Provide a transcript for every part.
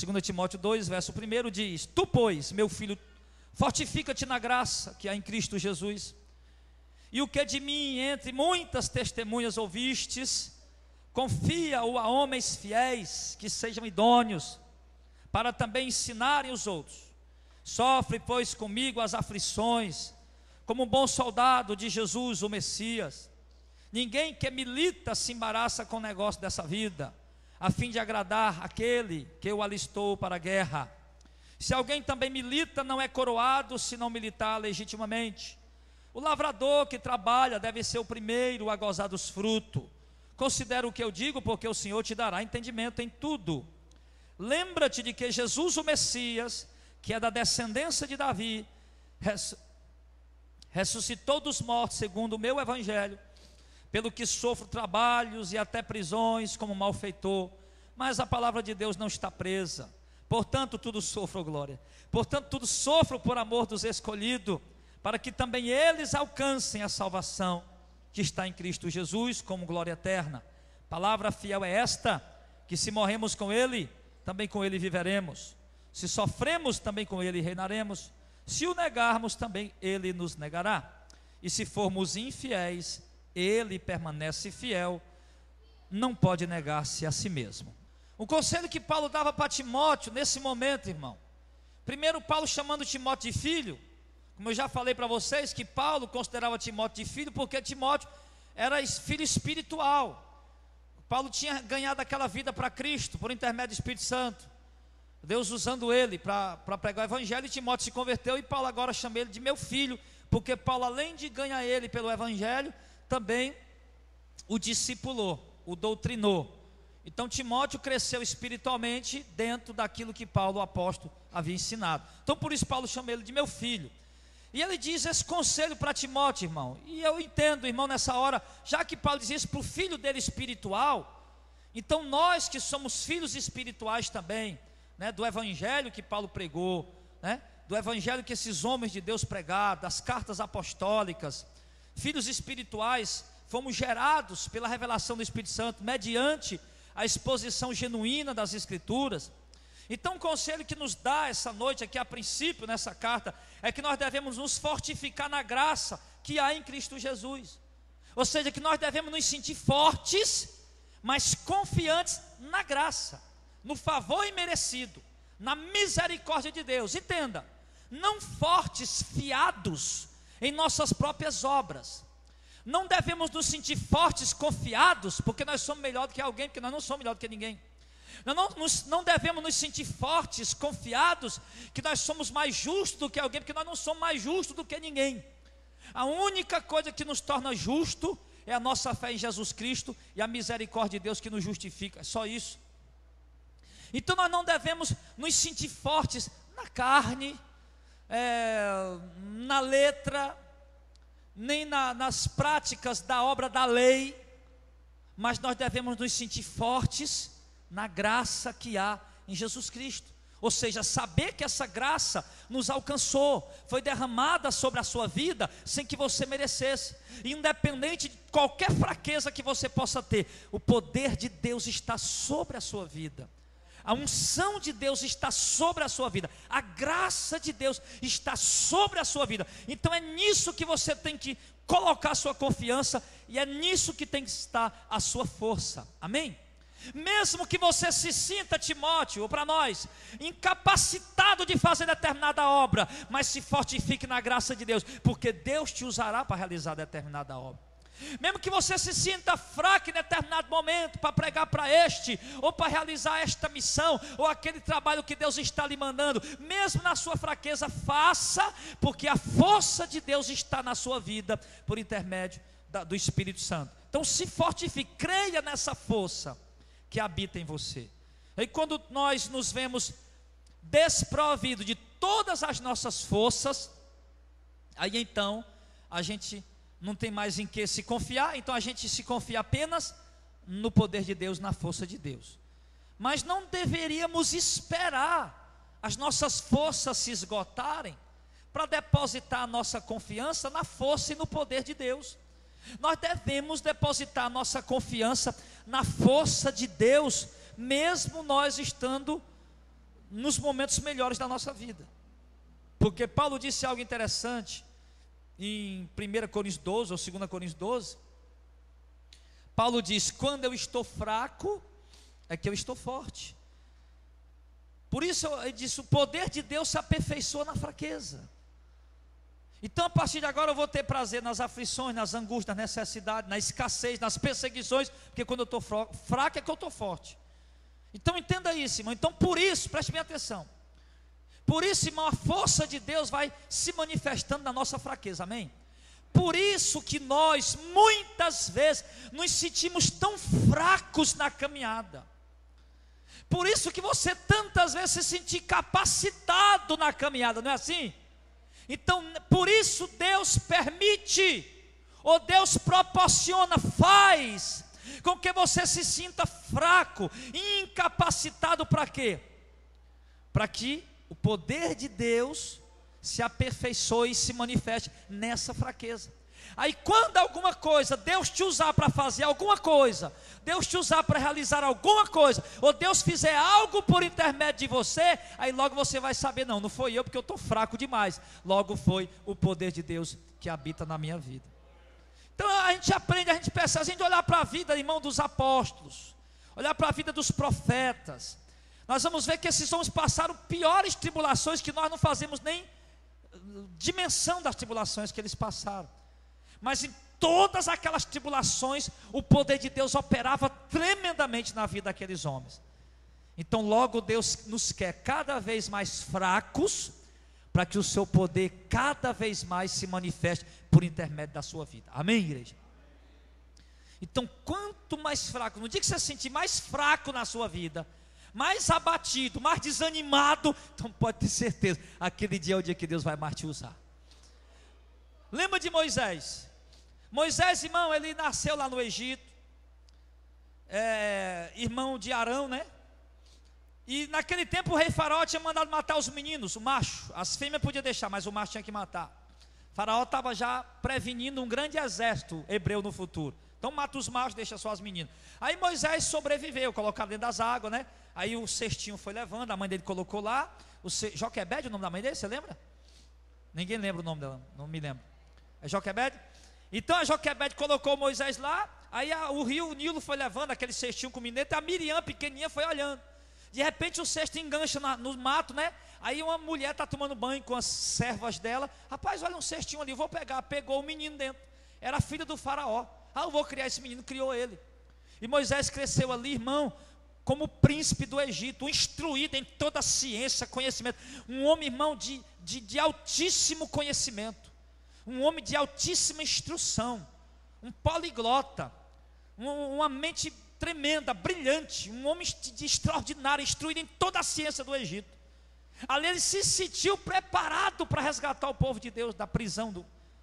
2 Timóteo 2, verso 1 diz: Tu, pois, meu filho, fortifica-te na graça que há em Cristo Jesus, e o que de mim, entre muitas testemunhas ouvistes, confia-o a homens fiéis, que sejam idôneos, para também ensinarem os outros. Sofre, pois, comigo as aflições, como um bom soldado de Jesus, o Messias. Ninguém que milita se embaraça com o negócio dessa vida, a fim de agradar aquele que o alistou para a guerra. Se alguém também milita, não é coroado se não militar legitimamente. O lavrador que trabalha deve ser o primeiro a gozar dos frutos. Considera o que eu digo, porque o Senhor te dará entendimento em tudo. Lembra-te de que Jesus, o Messias, que é da descendência de Davi, ressuscitou dos mortos, segundo o meu evangelho, pelo que sofro trabalhos e até prisões como malfeitor, mas a palavra de Deus não está presa. Portanto, tudo sofro, glória. Portanto, tudo sofro por amor dos escolhidos, para que também eles alcancem a salvação que está em Cristo Jesus, como glória eterna. Palavra fiel é esta, que se morremos com Ele, também com Ele viveremos. Se sofremos, também com Ele reinaremos. Se o negarmos, também Ele nos negará. E se formos infiéis, Ele permanece fiel, não pode negar-se a si mesmo. O conselho que Paulo dava para Timóteo nesse momento, irmão. Primeiro, Paulo chamando Timóteo de filho. Como eu já falei para vocês, que Paulo considerava Timóteo de filho, porque Timóteo era filho espiritual. Paulo tinha ganhado aquela vida para Cristo, por intermédio do Espírito Santo. Deus usando ele para pregar o evangelho, e Timóteo se converteu, e Paulo agora chama ele de meu filho, porque Paulo, além de ganhar ele pelo evangelho, também o discipulou, o doutrinou. Então Timóteo cresceu espiritualmente dentro daquilo que Paulo, o apóstolo, havia ensinado. Então por isso Paulo chama ele de meu filho. E ele diz esse conselho para Timóteo, irmão. E eu entendo, irmão, nessa hora, já que Paulo diz isso para o filho dele espiritual, então nós que somos filhos espirituais também, né, do evangelho que Paulo pregou, né, do evangelho que esses homens de Deus pregaram, das cartas apostólicas, filhos espirituais, fomos gerados pela revelação do Espírito Santo, mediante a exposição genuína das Escrituras. Então o conselho que nos dá essa noite aqui, a princípio nessa carta, é que nós devemos nos fortificar na graça que há em Cristo Jesus. Ou seja, que nós devemos nos sentir fortes, mas confiantes na graça, no favor imerecido, na misericórdia de Deus. Entenda, não fortes fiados em nossas próprias obras. Não devemos nos sentir fortes, confiados, porque nós somos melhor do que alguém, porque nós não somos melhor do que ninguém. Não devemos nos sentir fortes, confiados, que nós somos mais justos do que alguém, porque nós não somos mais justos do que ninguém. A única coisa que nos torna justo é a nossa fé em Jesus Cristo e a misericórdia de Deus que nos justifica, é só isso. Então nós não devemos nos sentir fortes na carne, na letra, nem nas práticas da obra da lei, mas nós devemos nos sentir fortes na graça que há em Jesus Cristo. Ou seja, saber que essa graça nos alcançou, foi derramada sobre a sua vida sem que você merecesse, independente de qualquer fraqueza que você possa ter, o poder de Deus está sobre a sua vida, a unção de Deus está sobre a sua vida, a graça de Deus está sobre a sua vida. Então é nisso que você tem que colocar a sua confiança, e é nisso que tem que estar a sua força, amém? Mesmo que você se sinta, Timóteo, ou para nós, incapacitado de fazer determinada obra, mas se fortifique na graça de Deus, porque Deus te usará para realizar determinada obra. Mesmo que você se sinta fraco em determinado momento para pregar para este, ou para realizar esta missão, ou aquele trabalho que Deus está lhe mandando, mesmo na sua fraqueza, faça, porque a força de Deus está na sua vida, por intermédio do Espírito Santo. Então se fortifique, creia nessa força que habita em você. E quando nós nos vemos desprovidos de todas as nossas forças, aí então a gente não tem mais em que se confiar, então a gente se confia apenas no poder de Deus, na força de Deus. Mas não deveríamos esperar as nossas forças se esgotarem para depositar a nossa confiança na força e no poder de Deus. Nós devemos depositar a nossa confiança na força de Deus, mesmo nós estando nos momentos melhores da nossa vida. Porque Paulo disse algo interessante em 1 Coríntios 12 ou 2 Coríntios 12. Paulo diz: quando eu estou fraco, é que eu estou forte. Por isso ele disse: o poder de Deus se aperfeiçoa na fraqueza. Então a partir de agora eu vou ter prazer nas aflições, nas angústias, na necessidade, na escassez, nas perseguições, porque quando eu estou fraco é que eu estou forte. Então entenda isso, irmão. Então por isso, preste bem atenção, por isso, irmão, a força de Deus vai se manifestando na nossa fraqueza, amém? Por isso que nós muitas vezes nos sentimos tão fracos na caminhada. Por isso que você tantas vezes se sente capacitado na caminhada, não é assim? Então, por isso Deus permite, ou Deus proporciona, faz com que você se sinta fraco, incapacitado para quê? Para que o poder de Deus se aperfeiçoe e se manifeste nessa fraqueza. Aí quando alguma coisa, Deus te usar para fazer alguma coisa, Deus te usar para realizar alguma coisa, ou Deus fizer algo por intermédio de você, aí logo você vai saber: não foi eu, porque eu estou fraco demais. Logo foi o poder de Deus que habita na minha vida. Então a gente aprende, a gente percebe, a gente olhar para a vida, irmão, dos apóstolos, olhar para a vida dos profetas, nós vamos ver que esses homens passaram piores tribulações que nós não fazemos nem dimensão das tribulações que eles passaram. Mas em todas aquelas tribulações, o poder de Deus operava tremendamente na vida daqueles homens. Então logo Deus nos quer cada vez mais fracos, para que o seu poder cada vez mais se manifeste por intermédio da sua vida, amém, igreja? Então quanto mais fraco, no dia que você se sentir mais fraco na sua vida, mais abatido, mais desanimado, então pode ter certeza, aquele dia é o dia que Deus vai mais te usar. Lembra de Moisés? Moisés, irmão, ele nasceu lá no Egito, irmão de Arão, né? E naquele tempo o rei Faraó tinha mandado matar os meninos, o macho. As fêmeas podia deixar, mas o macho tinha que matar. Faraó estava já prevenindo um grande exército hebreu no futuro. Então mata os machos, deixa só as meninas. Aí Moisés sobreviveu, colocado dentro das águas, né? Aí o cestinho foi levando, a mãe dele colocou lá. Joquebede, o nome da mãe dele, você lembra? Ninguém lembra o nome dela, não me lembro. É Joquebede? Então a Joquebede colocou Moisés lá. Aí o rio Nilo foi levando aquele cestinho com o menino. A Miriam, pequenininha, foi olhando. De repente o cesto engancha no mato, né? Aí uma mulher está tomando banho com as servas dela. Rapaz, olha um cestinho ali, eu vou pegar. Pegou o menino dentro. Era filho do Faraó. Eu vou criar esse menino, criou ele. E Moisés cresceu ali, irmão, como príncipe do Egito, instruído em toda a ciência, conhecimento. Um homem, irmão, de altíssimo conhecimento. Um homem de altíssima instrução. Um poliglota. Uma mente tremenda, brilhante, um homem de extraordinário, instruído em toda a ciência do Egito. Ali ele se sentiu preparado para resgatar o povo de Deus da prisão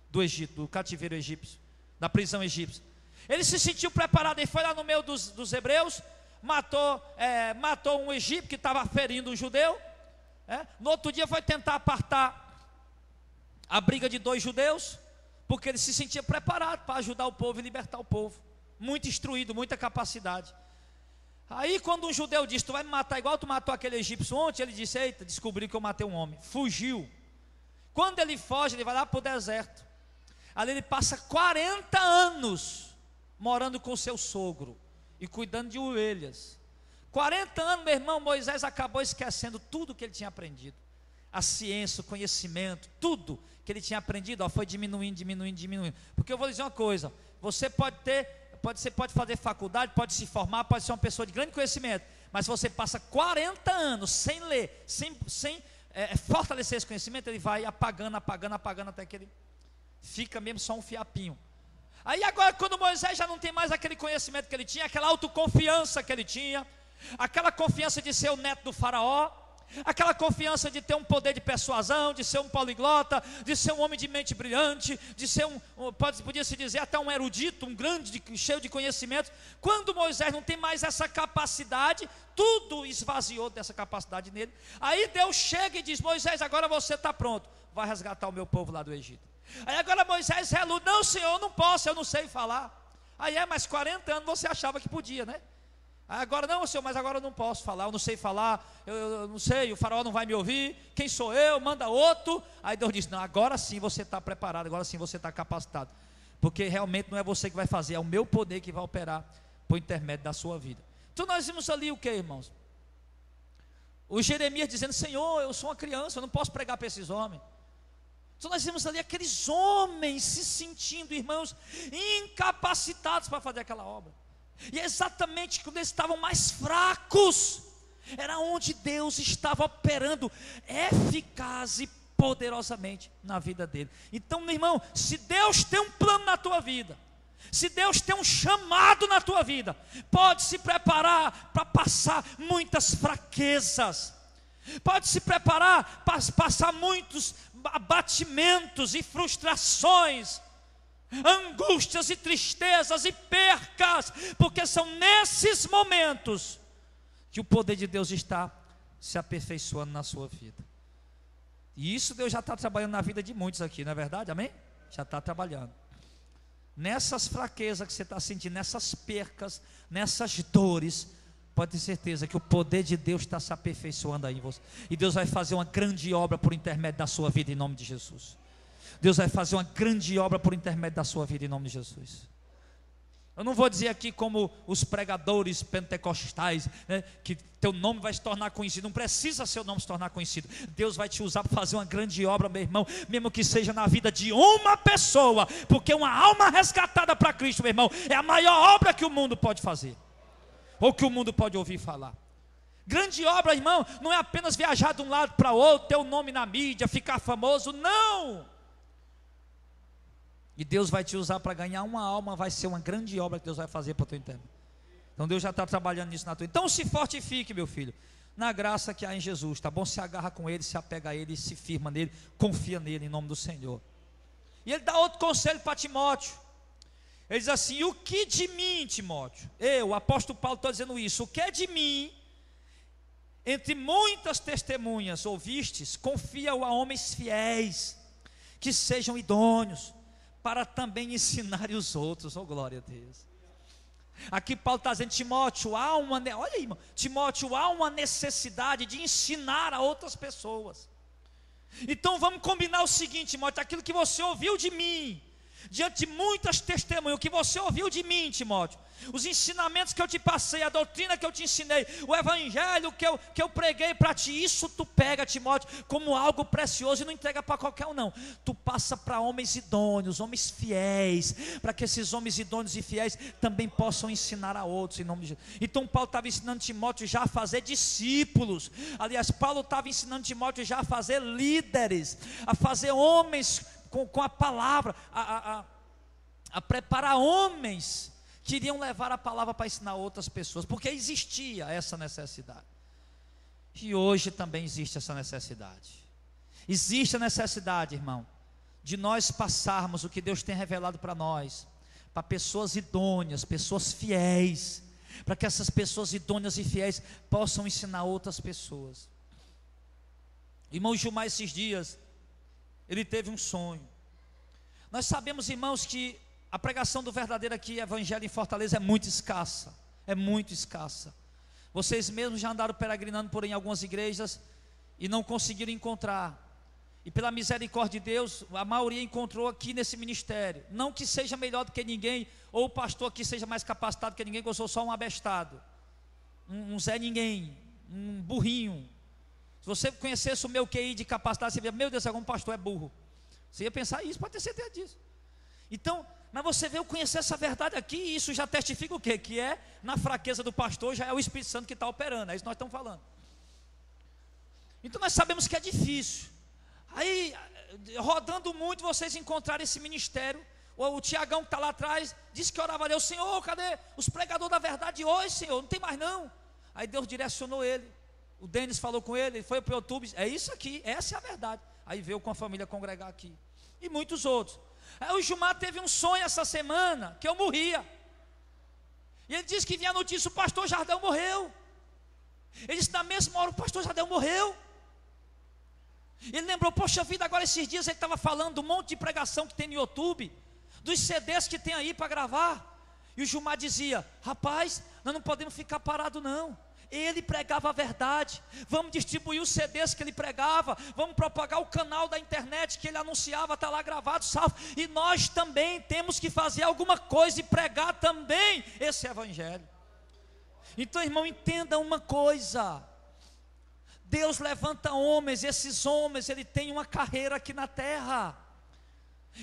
do Egito, do cativeiro egípcio, da prisão egípcia. Ele se sentiu preparado e foi lá no meio dos hebreus, matou um egípcio que estava ferindo um judeu. No outro dia foi tentar apartar a briga de dois judeus, porque ele se sentia preparado para ajudar o povo e libertar o povo. Muito instruído, muita capacidade. Aí quando um judeu disse: tu vai me matar igual tu matou aquele egípcio ontem, ele disse: eita, descobri que eu matei um homem. Fugiu. Quando ele foge, ele vai lá para o deserto. Ali ele passa 40 anos morando com seu sogro e cuidando de ovelhas. 40 anos, meu irmão, Moisés acabou esquecendo tudo que ele tinha aprendido. A ciência, o conhecimento, tudo que ele tinha aprendido, foi diminuindo. Porque eu vou dizer uma coisa: você pode fazer faculdade, pode se formar, pode ser uma pessoa de grande conhecimento, mas se você passa 40 anos sem ler, sem fortalecer esse conhecimento, ele vai apagando até que ele fica mesmo só um fiapinho. Aí agora, quando Moisés já não tem mais aquele conhecimento que ele tinha, aquela autoconfiança que ele tinha, aquela confiança de ser o neto do Faraó, aquela confiança de ter um poder de persuasão, de ser um poliglota, de ser um homem de mente brilhante, de ser podia-se dizer até um erudito, um grande, cheio de conhecimento. Quando Moisés não tem mais essa capacidade, tudo esvaziou dessa capacidade nele. Aí Deus chega e diz: Moisés, agora você está pronto, vai resgatar o meu povo lá do Egito. Aí agora Moisés reluta: não, Senhor, eu não posso, eu não sei falar. Aí mas 40 anos você achava que podia, né? Agora não, senhor, mas agora eu não posso falar, eu não sei falar, eu não sei, o faraó não vai me ouvir, quem sou eu? Manda outro. Aí Deus disse, não, agora sim você está preparado, agora sim você está capacitado, porque realmente não é você que vai fazer, é o meu poder que vai operar por intermédio da sua vida. Então nós vimos ali o que, irmãos? O Jeremias dizendo, Senhor, eu sou uma criança, eu não posso pregar para esses homens. Então nós vimos ali aqueles homens se sentindo, irmãos, incapacitados para fazer aquela obra. E exatamente quando eles estavam mais fracos, era onde Deus estava operando eficaz e poderosamente na vida dele. Então, meu irmão, se Deus tem um plano na tua vida, se Deus tem um chamado na tua vida, pode se preparar para passar muitas fraquezas, pode se preparar para passar muitos abatimentos e frustrações, angústias e tristezas e percas, porque são nesses momentos que o poder de Deus está se aperfeiçoando na sua vida. E isso Deus já está trabalhando na vida de muitos aqui, não é verdade? Amém? Já está trabalhando. Nessas fraquezas que você está sentindo, nessas percas, nessas dores, pode ter certeza que o poder de Deus está se aperfeiçoando aí em você. E Deus vai fazer uma grande obra por intermédio da sua vida em nome de Jesus. Deus vai fazer uma grande obra por intermédio da sua vida em nome de Jesus. Eu não vou dizer aqui como os pregadores pentecostais, né, que teu nome vai se tornar conhecido. Não precisa seu nome se tornar conhecido. Deus vai te usar para fazer uma grande obra, meu irmão, mesmo que seja na vida de uma pessoa, porque uma alma resgatada para Cristo, meu irmão, é a maior obra que o mundo pode fazer, ou que o mundo pode ouvir falar. Grande obra, irmão, não é apenas viajar de um lado para outro, ter o nome na mídia, ficar famoso, não. E Deus vai te usar para ganhar uma alma, vai ser uma grande obra que Deus vai fazer para o teu interno. Então Deus já está trabalhando nisso na tua. Então se fortifique, meu filho, na graça que há em Jesus, tá bom? Se agarra com Ele, se apega a Ele, se firma nele, confia nele em nome do Senhor. E Ele dá outro conselho para Timóteo. Ele diz assim, o que de mim, Timóteo? O apóstolo Paulo está dizendo isso, o que é de mim? Entre muitas testemunhas ouvistes, confia-o a homens fiéis, que sejam idôneos, para também ensinarem os outros. Oh, glória a Deus. Aqui Paulo está dizendo, Timóteo, olha aí, irmão, Timóteo, há uma necessidade de ensinar a outras pessoas. Então vamos combinar o seguinte, Timóteo, aquilo que você ouviu de mim, diante de muitas testemunhas, o que você ouviu de mim, Timóteo, os ensinamentos que eu te passei, a doutrina que eu te ensinei, o evangelho que eu preguei para ti, isso tu pega, Timóteo, como algo precioso e não entrega para qualquer um não, tu passa para homens idôneos, homens fiéis, para que esses homens idôneos e fiéis também possam ensinar a outros em nome de Jesus. Então Paulo estava ensinando Timóteo já a fazer discípulos, aliás Paulo estava ensinando Timóteo já a fazer líderes, a fazer homens com a palavra, a preparar homens que iriam levar a palavra para ensinar outras pessoas, porque existia essa necessidade, e hoje também existe essa necessidade. Existe a necessidade, irmão, de nós passarmos o que Deus tem revelado para nós, para pessoas idôneas, pessoas fiéis, para que essas pessoas idôneas e fiéis possam ensinar outras pessoas. Irmão Gilmar, esses dias, ele teve um sonho. Nós sabemos, irmãos, que a pregação do verdadeiro aqui, evangelho em Fortaleza, é muito escassa. É muito escassa. Vocês mesmos já andaram peregrinando por em algumas igrejas e não conseguiram encontrar. E pela misericórdia de Deus, a maioria encontrou aqui nesse ministério. Não que seja melhor do que ninguém, ou o pastor aqui seja mais capacitado que ninguém, que eu sou só um abestado, um Zé Ninguém, um burrinho. Se você conhecesse o meu QI de capacidade, você ia, meu Deus, algum pastor é burro. Você ia pensar isso, pode ter certeza disso. Então, mas você veio conhecer essa verdade aqui, e isso já testifica o quê? Que é, na fraqueza do pastor, já é o Espírito Santo que está operando, é isso que nós estamos falando. Então nós sabemos que é difícil. Aí, rodando muito, vocês encontraram esse ministério. O Tiagão que está lá atrás, disse que orava a Deus, Senhor, cadê os pregadores da verdade hoje, Senhor? Não tem mais não. Aí Deus direcionou ele. O Denis falou com ele, ele foi para o YouTube, é isso aqui, essa é a verdade. Aí veio com a família congregar aqui. E muitos outros. Aí o Gilmar teve um sonho essa semana, que eu morria. E ele disse que vinha a notícia, o pastor Jardel morreu. Ele disse, na mesma hora, o pastor Jardel morreu. Ele lembrou, poxa vida, agora esses dias ele estava falando do monte de pregação que tem no YouTube, dos CDs que tem aí para gravar. E o Gilmar dizia, rapaz, Nós não podemos ficar parados não. Ele pregava a verdade. Vamos distribuir os CDs que ele pregava, vamos propagar o canal da internet que ele anunciava, está lá gravado, salvo. E nós também temos que fazer alguma coisa e pregar também esse evangelho. Então, irmão, entenda uma coisa: Deus levanta homens, esses homens, ele tem uma carreira aqui na terra.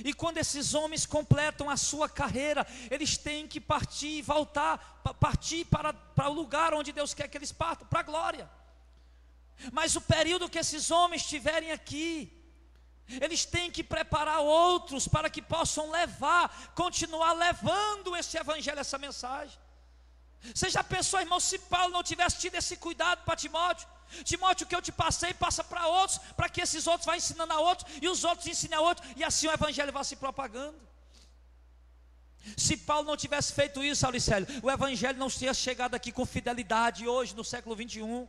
E quando esses homens completam a sua carreira, eles têm que partir e voltar, partir para o lugar onde Deus quer que eles partam, para a glória. Mas o período que esses homens estiverem aqui, eles têm que preparar outros para que possam continuar levando esse evangelho, essa mensagem. Você já pensou, irmão, se Paulo não tivesse tido esse cuidado para Timóteo? Timóteo, o que eu te passei, passa para outros, para que esses outros vão ensinando a outros, e os outros ensinem a outros, e assim o evangelho vai se propagando. Se Paulo não tivesse feito isso, Auricélio, o evangelho não teria chegado aqui com fidelidade hoje, no século 21.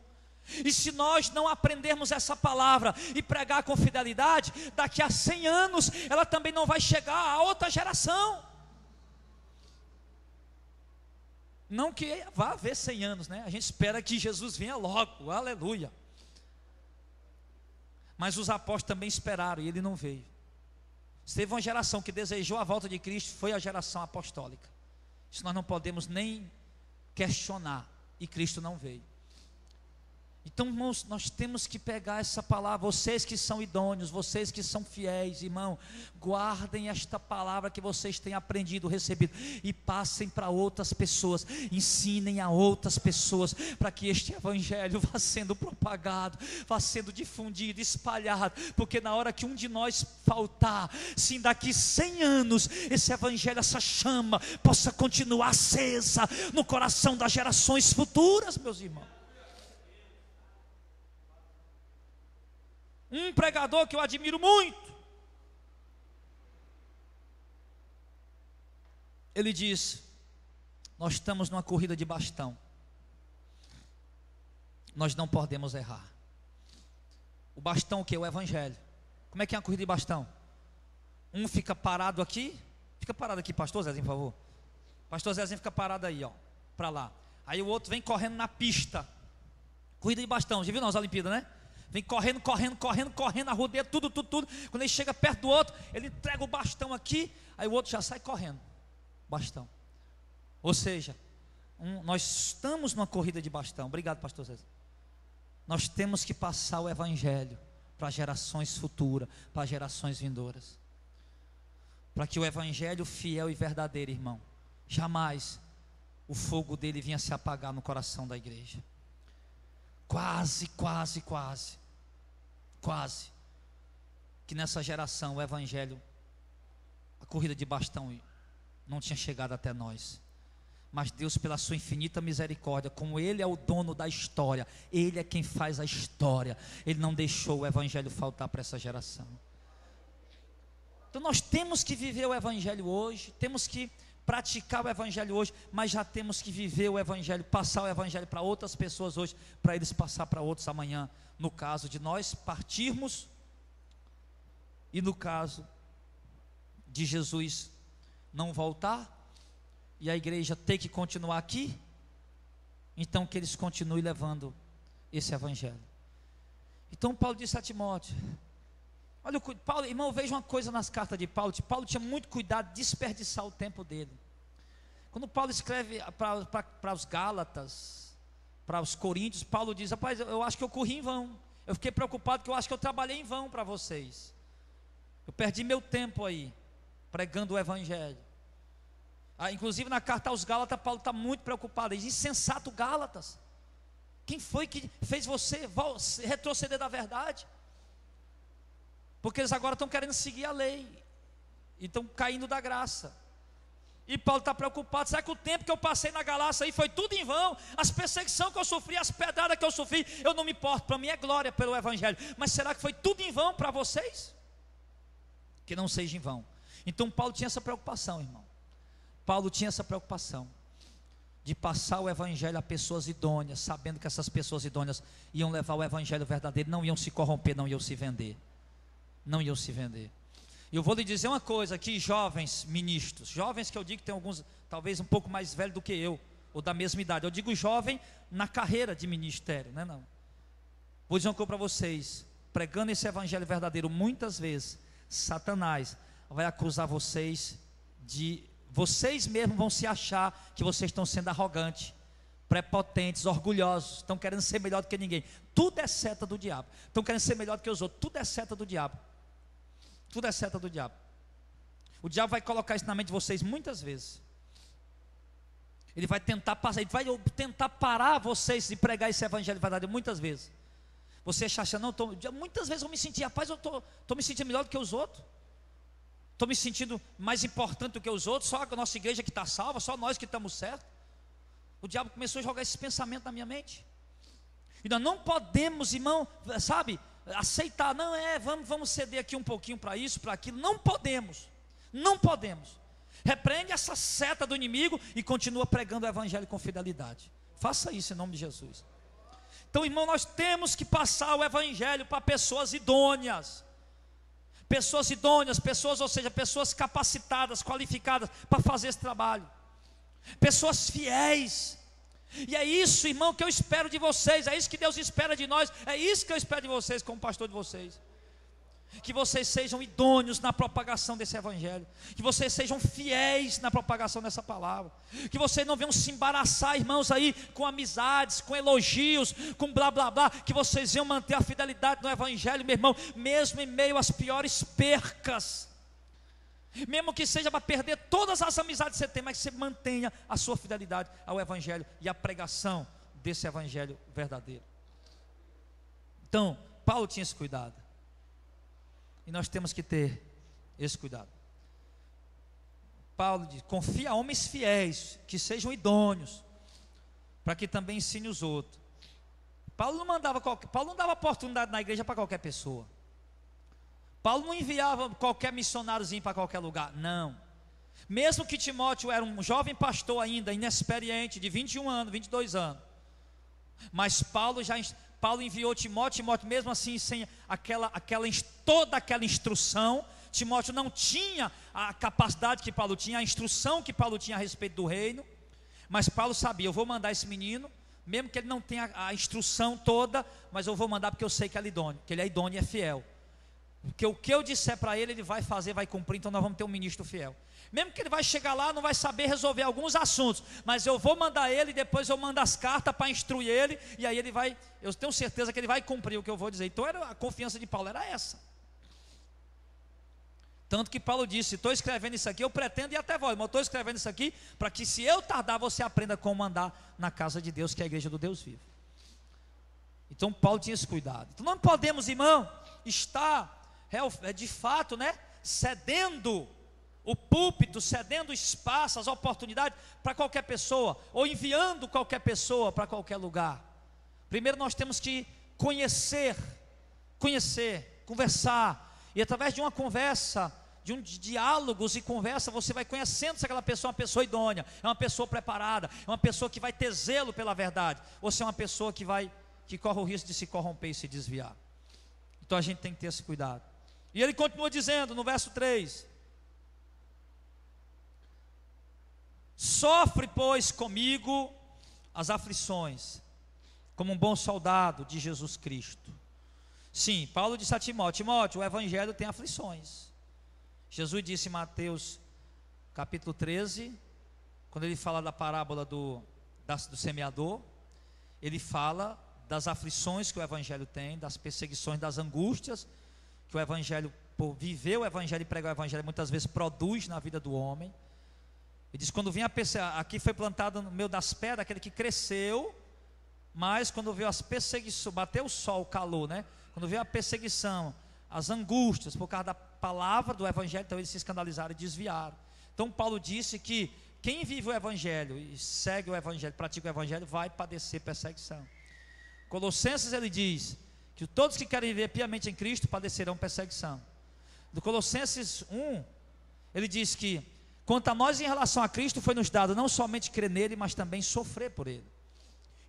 E se nós não aprendermos essa palavra e pregar com fidelidade, daqui a 100 anos, ela também não vai chegar a outra geração. Não que vá haver 100 anos, né? A gente espera que Jesus venha logo, aleluia. Mas os apóstolos também esperaram e ele não veio. Se teve uma geração que desejou a volta de Cristo, foi a geração apostólica. Isso nós não podemos nem questionar, e Cristo não veio. Então, irmãos, nós temos que pegar essa palavra. Vocês que são idôneos, vocês que são fiéis, irmão, guardem esta palavra que vocês têm aprendido, recebido, e passem para outras pessoas, ensinem a outras pessoas, para que este evangelho vá sendo propagado, vá sendo difundido, espalhado, porque na hora que um de nós faltar, sim, daqui 100 anos, esse evangelho, essa chama, possa continuar acesa no coração das gerações futuras, meus irmãos. Um pregador que eu admiro muito, ele diz: nós estamos numa corrida de bastão, nós não podemos errar. O bastão o que? O evangelho. Como é que é uma corrida de bastão? Um fica parado aqui, pastor Zezinho, por favor. Pastor Zezinho fica parado aí, ó, para lá. Aí o outro vem correndo na pista. Corrida de bastão, já viu nas Olimpíadas, né? Vem correndo, arrodeia tudo. Quando ele chega perto do outro, ele entrega o bastão aqui, aí o outro já sai correndo. Bastão. Ou seja, nós estamos numa corrida de bastão. Obrigado, pastor Zé. Nós temos que passar o evangelho para gerações futuras, para gerações vindouras. Para que o evangelho fiel e verdadeiro, irmão, jamais o fogo dele vinha se apagar no coração da igreja. Quase que nessa geração o evangelho, a corrida de bastão não tinha chegado até nós. Mas Deus, pela sua infinita misericórdia, como Ele é o dono da história, Ele é quem faz a história, Ele não deixou o evangelho faltar para essa geração. Então nós temos que viver o evangelho hoje, temos que praticar o evangelho hoje, mas já temos que viver o evangelho, passar o evangelho para outras pessoas hoje, para eles passar para outros amanhã, no caso de nós partirmos, e no caso de Jesus não voltar, e a igreja ter que continuar aqui, então que eles continuem levando esse evangelho. Então Paulo disse a Timóteo, olha, Paulo, irmão, veja uma coisa nas cartas de Paulo. Paulo tinha muito cuidado de desperdiçar o tempo dele. Quando Paulo escreve para os Gálatas, para os Coríntios, Paulo diz: rapaz, eu acho que eu corri em vão. Eu fiquei preocupado que eu acho que eu trabalhei em vão para vocês. Eu perdi meu tempo aí, pregando o evangelho. Inclusive na carta aos Gálatas, Paulo está muito preocupado. Ele diz: insensato Gálatas, quem foi que fez você retroceder da verdade? Porque eles agora estão querendo seguir a lei, e estão caindo da graça. E Paulo está preocupado: será que o tempo que eu passei na Galácia aí foi tudo em vão? As perseguições que eu sofri, as pedradas que eu sofri, eu não me importo, para mim é glória pelo evangelho. Mas será que foi tudo em vão para vocês? Que não seja em vão. Então Paulo tinha essa preocupação, irmão. Paulo tinha essa preocupação de passar o evangelho a pessoas idôneas, sabendo que essas pessoas idôneas iam levar o evangelho verdadeiro, não iam se corromper, não iam se vender. Não iam se vender. E eu vou lhe dizer uma coisa aqui, jovens ministros, jovens que eu digo que tem alguns, talvez um pouco mais velhos do que eu, ou da mesma idade. Eu digo jovem na carreira de ministério, né? Não. Vou dizer uma coisa para vocês: pregando esse evangelho verdadeiro, muitas vezes Satanás vai acusar vocês de, vocês mesmos vão se achar que vocês estão sendo arrogantes, prepotentes, orgulhosos, estão querendo ser melhor do que ninguém. Tudo é seta do diabo. Estão querendo ser melhor do que os outros. Tudo é seta do diabo. Tudo é seta do diabo. O diabo vai colocar isso na mente de vocês muitas vezes. Ele vai tentar parar vocês de pregar esse evangelho verdadeiro muitas vezes. Você acha, não, muitas vezes eu me senti, rapaz, eu estou me sentindo melhor do que os outros. Estou me sentindo mais importante do que os outros. Só a nossa igreja que está salva, só nós que estamos certos. O diabo começou a jogar esse pensamento na minha mente. E nós não podemos, irmão, sabe, aceitar, não vamos ceder aqui um pouquinho para isso, para aquilo. Não podemos. Repreende essa seta do inimigo e continua pregando o evangelho com fidelidade. Faça isso em nome de Jesus. Então, irmão, nós temos que passar o evangelho para pessoas idôneas. Ou seja, pessoas capacitadas, qualificadas para fazer esse trabalho. Pessoas fiéis. E é isso, irmão, que eu espero de vocês. É isso que Deus espera de nós. É isso que eu espero de vocês como pastor de vocês. Que vocês sejam idôneos na propagação desse evangelho, que vocês sejam fiéis na propagação dessa palavra, que vocês não venham se embaraçar, irmãos, aí com amizades, com elogios, com blá blá blá, que vocês venham manter a fidelidade no evangelho, meu irmão, mesmo em meio às piores percas, mesmo que seja para perder todas as amizades que você tem, mas que você mantenha a sua fidelidade ao evangelho e à pregação desse evangelho verdadeiro. Então, Paulo tinha esse cuidado. E nós temos que ter esse cuidado. Paulo diz: confia a homens fiéis, que sejam idôneos, para que também ensine os outros. Paulo não dava oportunidade na igreja para qualquer pessoa. Paulo não enviava qualquer missionáriozinho para qualquer lugar, não. Mesmo que Timóteo era um jovem pastor ainda, inexperiente, de 21 anos, 22 anos. Mas Paulo enviou Timóteo mesmo assim, sem toda aquela instrução. Timóteo não tinha a capacidade que Paulo tinha, a instrução que Paulo tinha a respeito do reino. Mas Paulo sabia: eu vou mandar esse menino, mesmo que ele não tenha a instrução toda, mas eu vou mandar porque eu sei que ele é idôneo e é fiel. Porque o que eu disser para ele, ele vai fazer, vai cumprir. Então nós vamos ter um ministro fiel. Mesmo que ele vai chegar lá, não vai saber resolver alguns assuntos, mas eu vou mandar ele, depois eu mando as cartas para instruir ele, e aí ele vai, eu tenho certeza que ele vai cumprir o que eu vou dizer. Então a confiança de Paulo era essa. Tanto que Paulo disse: estou escrevendo isso aqui, eu pretendo ir até vós, mas estou escrevendo isso aqui para que, se eu tardar, você aprenda como andar na casa de Deus, que é a igreja do Deus vivo. Então Paulo tinha esse cuidado. Então não podemos, irmão, estar de fato, cedendo o púlpito, cedendo espaço, as oportunidades para qualquer pessoa, ou enviando qualquer pessoa para qualquer lugar. Primeiro nós temos que conhecer, conversar, e através de uma conversa, de diálogos e conversa, você vai conhecendo se aquela pessoa é uma pessoa idônea, é uma pessoa preparada, é uma pessoa que vai ter zelo pela verdade, ou se é uma pessoa que corre o risco de se corromper e se desviar. Então a gente tem que ter esse cuidado. E ele continua dizendo no verso 3: sofre, pois, comigo as aflições, como um bom soldado de Jesus Cristo. Sim, Paulo disse a Timóteo: o evangelho tem aflições. Jesus disse em Mateus capítulo 13, quando ele fala da parábola do semeador, ele fala das aflições que o evangelho tem, das perseguições, das angústias que o evangelho, por viver o evangelho e pregar o evangelho, muitas vezes produz na vida do homem. Ele diz: quando vinha aqui foi plantado no meio das pedras aquele que cresceu, mas quando veio as perseguições, bateu o sol, o calor, quando veio a perseguição, as angústias por causa da palavra do evangelho, então eles se escandalizaram e desviaram. Então Paulo disse que quem vive o evangelho e segue o evangelho, pratica o evangelho, vai padecer perseguição. Colossenses ele diz que todos que querem viver piamente em Cristo padecerão perseguição. Do Colossenses 1, ele diz que quanto a nós, em relação a Cristo, foi nos dado não somente crer nele, mas também sofrer por ele.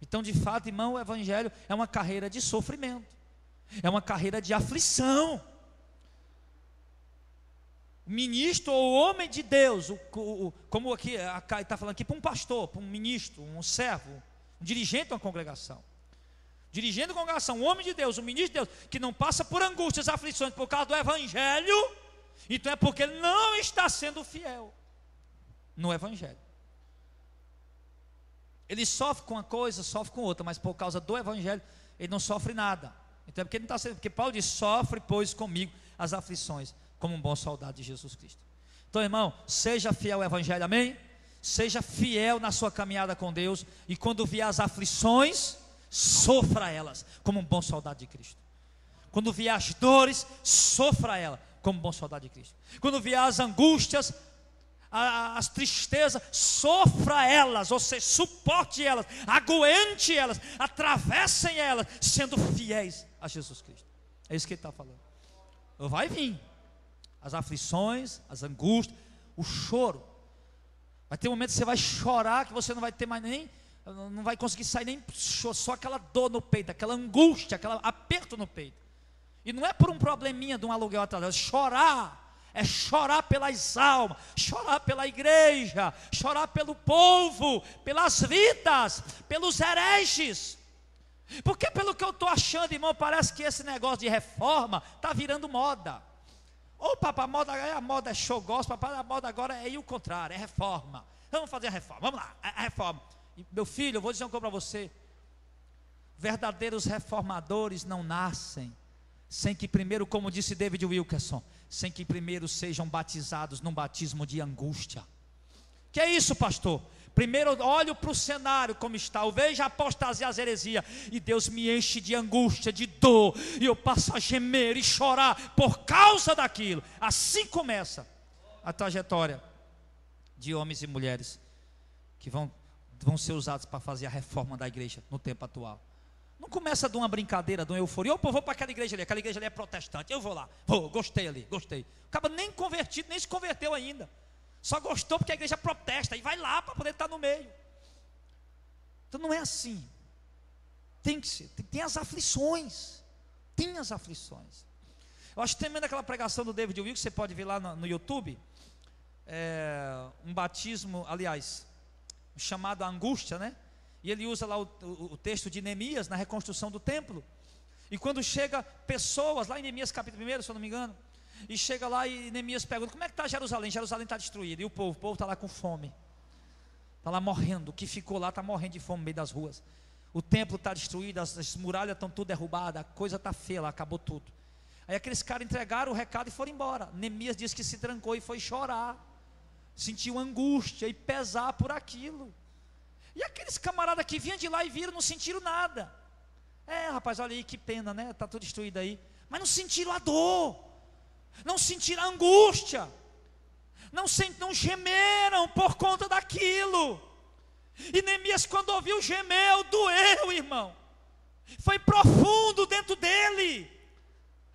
Então, de fato, irmão, o evangelho é uma carreira de sofrimento, é uma carreira de aflição. ministro ou homem de Deus, como aqui está falando aqui, para um pastor, para um ministro, um servo, um dirigente de uma congregação. Dirigente da congregação, um homem de Deus, um ministro de Deus, que não passa por angústias, aflições por causa do evangelho, então é porque ele não está sendo fiel no evangelho. Ele sofre com uma coisa, sofre com outra, mas por causa do evangelho ele não sofre nada. Então é porque ele não está sendo, porque Paulo diz: sofre, pois, comigo as aflições, como um bom soldado de Jesus Cristo. Então, irmão, seja fiel ao evangelho, amém? Seja fiel na sua caminhada com Deus, e quando vier as aflições, sofra elas, como um bom soldado de Cristo. Quando vier as dores, sofra elas, como um bom soldado de Cristo. Quando vier as angústias, as tristezas, sofra elas, ou seja, suporte elas, aguente elas, atravessem elas, sendo fiéis a Jesus Cristo. É isso que ele está falando. Vai vir as aflições, as angústias, o choro. Vai ter um momento que você vai chorar, que você não vai ter mais nem, não vai conseguir sair nem só aquela dor no peito, aquela angústia, aquele aperto no peito. E não é por um probleminha de um aluguel atrasado, é chorar pelas almas, chorar pela igreja, chorar pelo povo, pelas vidas, pelos hereges. Porque pelo que eu estou achando, irmão, parece que esse negócio de reforma está virando moda. Ô papai, a moda é show gospel, papai, a moda agora é o contrário, é reforma. Vamos fazer a reforma, vamos lá, a reforma. E, meu filho, eu vou dizer uma coisa para você: verdadeiros reformadores não nascem sem que primeiro, como disse David Wilkerson, sem que primeiro sejam batizados num batismo de angústia. Que é isso, pastor? Primeiro eu olho para o cenário como está, eu vejo a apostasia e as heresias, e Deus me enche de angústia, de dor, e eu passo a gemer e chorar por causa daquilo. Assim começa a trajetória de homens e mulheres que vão ser usados para fazer a reforma da igreja no tempo atual. Não começa de uma brincadeira, de uma euforia. Opa, eu vou para aquela igreja ali é protestante, eu vou lá, gostei ali, gostei. Acaba nem convertido, nem se converteu ainda, só gostou porque a igreja protesta, e vai lá para poder estar no meio. Então não é assim. Tem que ser, tem as aflições. Tem as aflições. Eu acho tremendo aquela pregação do David Wilkerson, você pode ver lá no YouTube. Um batismo, aliás, chamado angústia, né? E ele usa lá o texto de Neemias na reconstrução do templo. E quando chega pessoas, lá em Neemias capítulo 1, se eu não me engano, e chega lá e Neemias pergunta: como é que está Jerusalém? Jerusalém está destruída. E o povo está lá com fome, está lá morrendo. O que ficou lá está morrendo de fome no meio das ruas. O templo está destruído, as muralhas estão tudo derrubadas, a coisa está feia lá, acabou tudo. Aí aqueles caras entregaram o recado e foram embora. Neemias disse que se trancou e foi chorar, sentiu angústia e pesar por aquilo. E aqueles camaradas que vinham de lá e viram, não sentiram nada. Rapaz, olha aí que pena, né? Está tudo destruído aí. Mas não sentiram a dor, não sentiram a angústia, não gemeram por conta daquilo. E Neemias, quando ouviu, gemeu, doeu, irmão. Foi profundo dentro dele.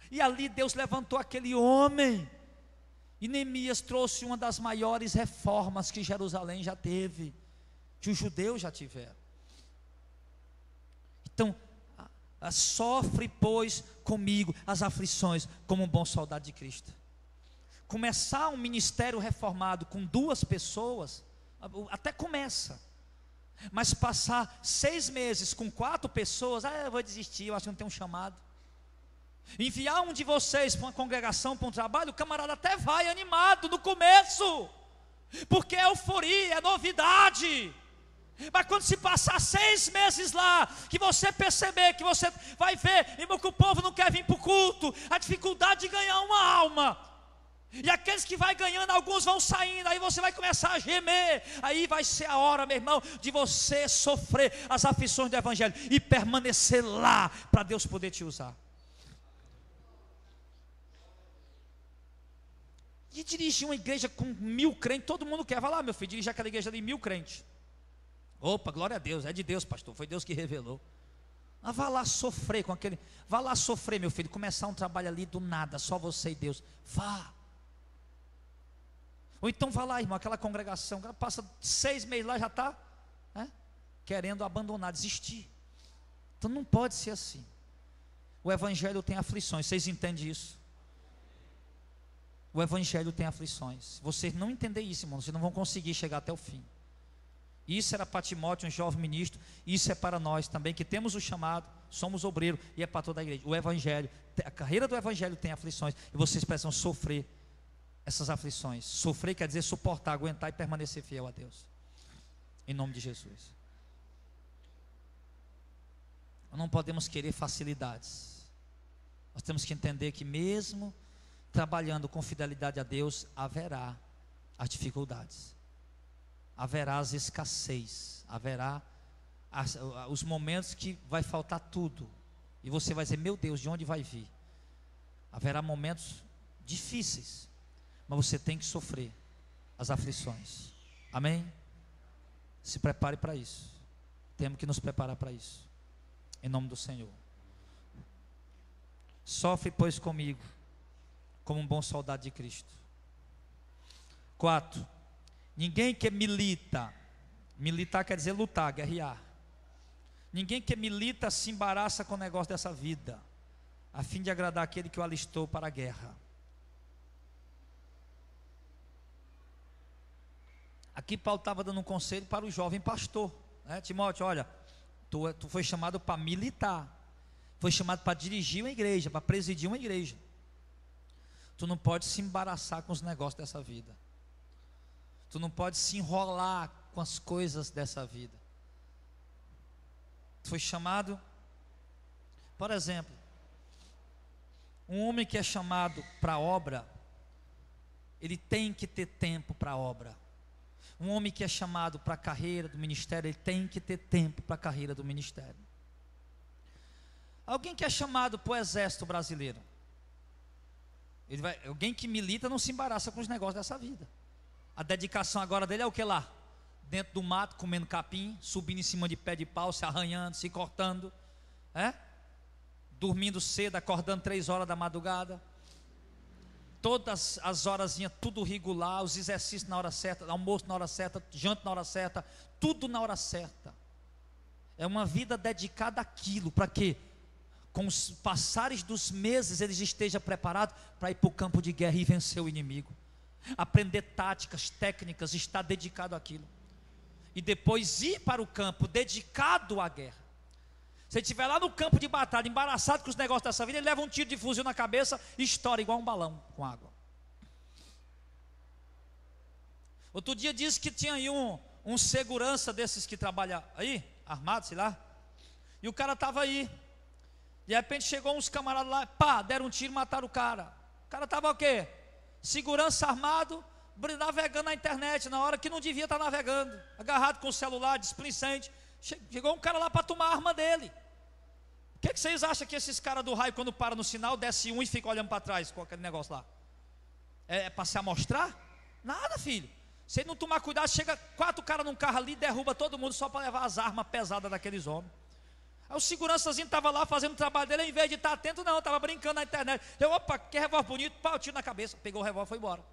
E ali Deus levantou aquele homem. E Neemias trouxe uma das maiores reformas que Jerusalém já teve, que os judeus já tiveram. Então, sofre, pois, comigo as aflições, como um bom soldado de Cristo. Começar um ministério reformado com 2 pessoas, até começa. Mas passar 6 meses com 4 pessoas, eu vou desistir, eu acho que não tem um chamado. Enviar um de vocês para uma congregação, para um trabalho, o camarada até vai animado no começo, porque é euforia, é novidade. Mas quando se passar 6 meses lá, que você perceber, que você vai ver, irmão, que o povo não quer vir para o culto, a dificuldade de ganhar uma alma, e aqueles que vai ganhando, alguns vão saindo, aí você vai começar a gemer, aí vai ser a hora, meu irmão, de você sofrer as aflições do evangelho, e permanecer lá, para Deus poder te usar. E dirigir uma igreja com 1000 crentes, todo mundo quer. Vai lá, meu filho, dirigir aquela igreja de 1000 crentes. Opa, glória a Deus, é de Deus, pastor, foi Deus que revelou. Mas vá lá sofrer com aquele, vá lá sofrer, meu filho, começar um trabalho ali do nada, só você e Deus, vá. Ou então vá lá, irmão, aquela congregação, ela passa 6 meses lá, já está querendo abandonar, desistir. Então não pode ser assim. O evangelho tem aflições, vocês entendem isso? O evangelho tem aflições. Se vocês não entenderem isso, irmão, vocês não vão conseguir chegar até o fim. Isso era para Timóteo, um jovem ministro. Isso é para nós também, que temos o chamado, somos obreiros, e é para toda a igreja. O evangelho, a carreira do evangelho tem aflições, e vocês precisam sofrer essas aflições. Sofrer quer dizer suportar, aguentar e permanecer fiel a Deus, em nome de Jesus. Nós não podemos querer facilidades. Nós temos que entender que mesmo trabalhando com fidelidade a Deus, haverá as dificuldades, haverá as escassez, haverá os momentos que vai faltar tudo, e você vai dizer: meu Deus, de onde vai vir? Haverá momentos difíceis, mas você tem que sofrer as aflições, amém? Se prepare para isso, temos que nos preparar para isso, em nome do Senhor. Sofre, pois, comigo, como um bom soldado de Cristo. 4. Ninguém que milita, militar quer dizer lutar, guerrear. Ninguém que milita se embaraça com o negócio dessa vida, a fim de agradar aquele que o alistou para a guerra. Aqui Paulo estava dando um conselho para o jovem pastor, né? Timóteo, olha, tu foi chamado para militar, foi chamado para dirigir uma igreja, para presidir uma igreja. Tu não pode se embaraçar com os negócios dessa vida. Tu não pode se enrolar com as coisas dessa vida. Tu foi chamado, por exemplo, um homem que é chamado para a obra, ele tem que ter tempo para a obra. Um homem que é chamado para a carreira do ministério, ele tem que ter tempo para a carreira do ministério. Alguém que é chamado para o exército brasileiro, alguém que milita não se embaraça com os negócios dessa vida. A dedicação agora dele é o que lá? Dentro do mato, comendo capim, subindo em cima de pé de pau, se arranhando, se cortando, dormindo cedo, acordando 3 horas da madrugada, todas as horazinhas, tudo regular, os exercícios na hora certa, almoço na hora certa, janta na hora certa, tudo na hora certa. É uma vida dedicada àquilo, para quê? Com os passares dos meses ele esteja preparado para ir para o campo de guerra e vencer o inimigo, aprender táticas, técnicas, estar dedicado àquilo, e depois ir para o campo dedicado à guerra. Se ele estiver lá no campo de batalha, embaraçado com os negócios dessa vida, ele leva um tiro de fuzil na cabeça e estoura igual um balão com água. Outro dia disse que tinha aí um segurança desses que trabalha aí, armado, sei lá, e o cara estava aí. De repente chegou uns camaradas lá, pá, deram um tiro e mataram o cara. O cara estava o quê? Segurança armado, navegando na internet, na hora que não devia estar navegando, agarrado com o celular, displicente. Chegou um cara lá para tomar a arma dele. O que vocês acham que esses caras do raio, quando param no sinal, desce um e fica olhando para trás com aquele negócio lá? É para se amostrar? Nada, filho. Se ele não tomar cuidado, chega 4 caras num carro ali, derruba todo mundo só para levar as armas pesadas daqueles homens. Aí o segurançazinho estava lá fazendo o trabalho dele, em vez de estar atento, não, estava brincando na internet. Eu, opa, que revólver bonito, pau, tiro na cabeça, pegou o revólver e foi embora.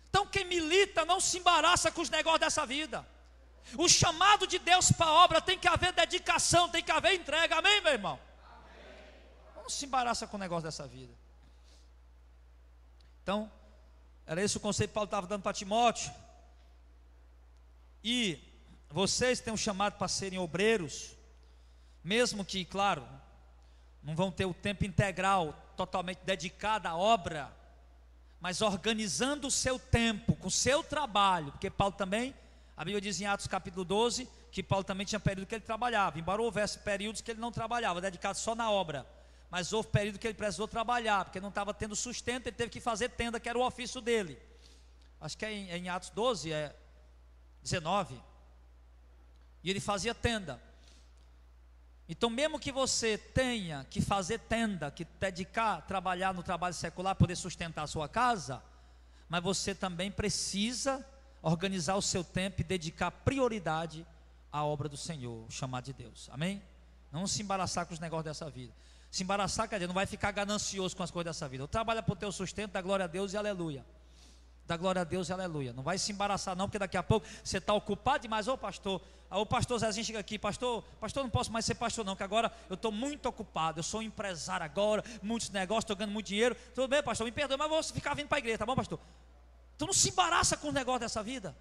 Então quem milita não se embaraça com os negócios dessa vida. O chamado de Deus para a obra tem que haver dedicação, tem que haver entrega, amém, meu irmão? Amém. Não se embaraça com o negócio dessa vida. Então, era esse o conselho que Paulo estava dando para Timóteo. E vocês têm um chamado para serem obreiros, mesmo que, claro, não vão ter o tempo integral, totalmente dedicado à obra, mas organizando o seu tempo, com o seu trabalho, porque Paulo também, a Bíblia diz em Atos capítulo 12, que Paulo também tinha período que ele trabalhava, embora houvesse períodos que ele não trabalhava, dedicado só na obra, mas houve período que ele precisou trabalhar, porque não estava tendo sustento, ele teve que fazer tenda, que era o ofício dele. Acho que é em Atos 12, 19, e ele fazia tenda. Então mesmo que você tenha que fazer tenda, que dedicar, trabalhar no trabalho secular, poder sustentar a sua casa, mas você também precisa organizar o seu tempo e dedicar prioridade à obra do Senhor, o chamado de Deus, amém? Não se embaraçar com os negócios dessa vida. Se embaraçar, quer dizer, não vai ficar ganancioso com as coisas dessa vida. Eu trabalho para o teu sustento, dá glória a Deus e aleluia. Dá glória a Deus e aleluia. Não vai se embaraçar não, porque daqui a pouco você está ocupado demais. Ô pastor, o pastor Zezinho chega aqui, pastor, não posso mais ser pastor não, que agora eu estou muito ocupado, eu sou um empresário agora, muitos negócios, estou ganhando muito dinheiro. Tudo bem, pastor, me perdoe, mas vou ficar vindo para a igreja, tá bom, pastor? Então não se embaraça com os negócios dessa vida.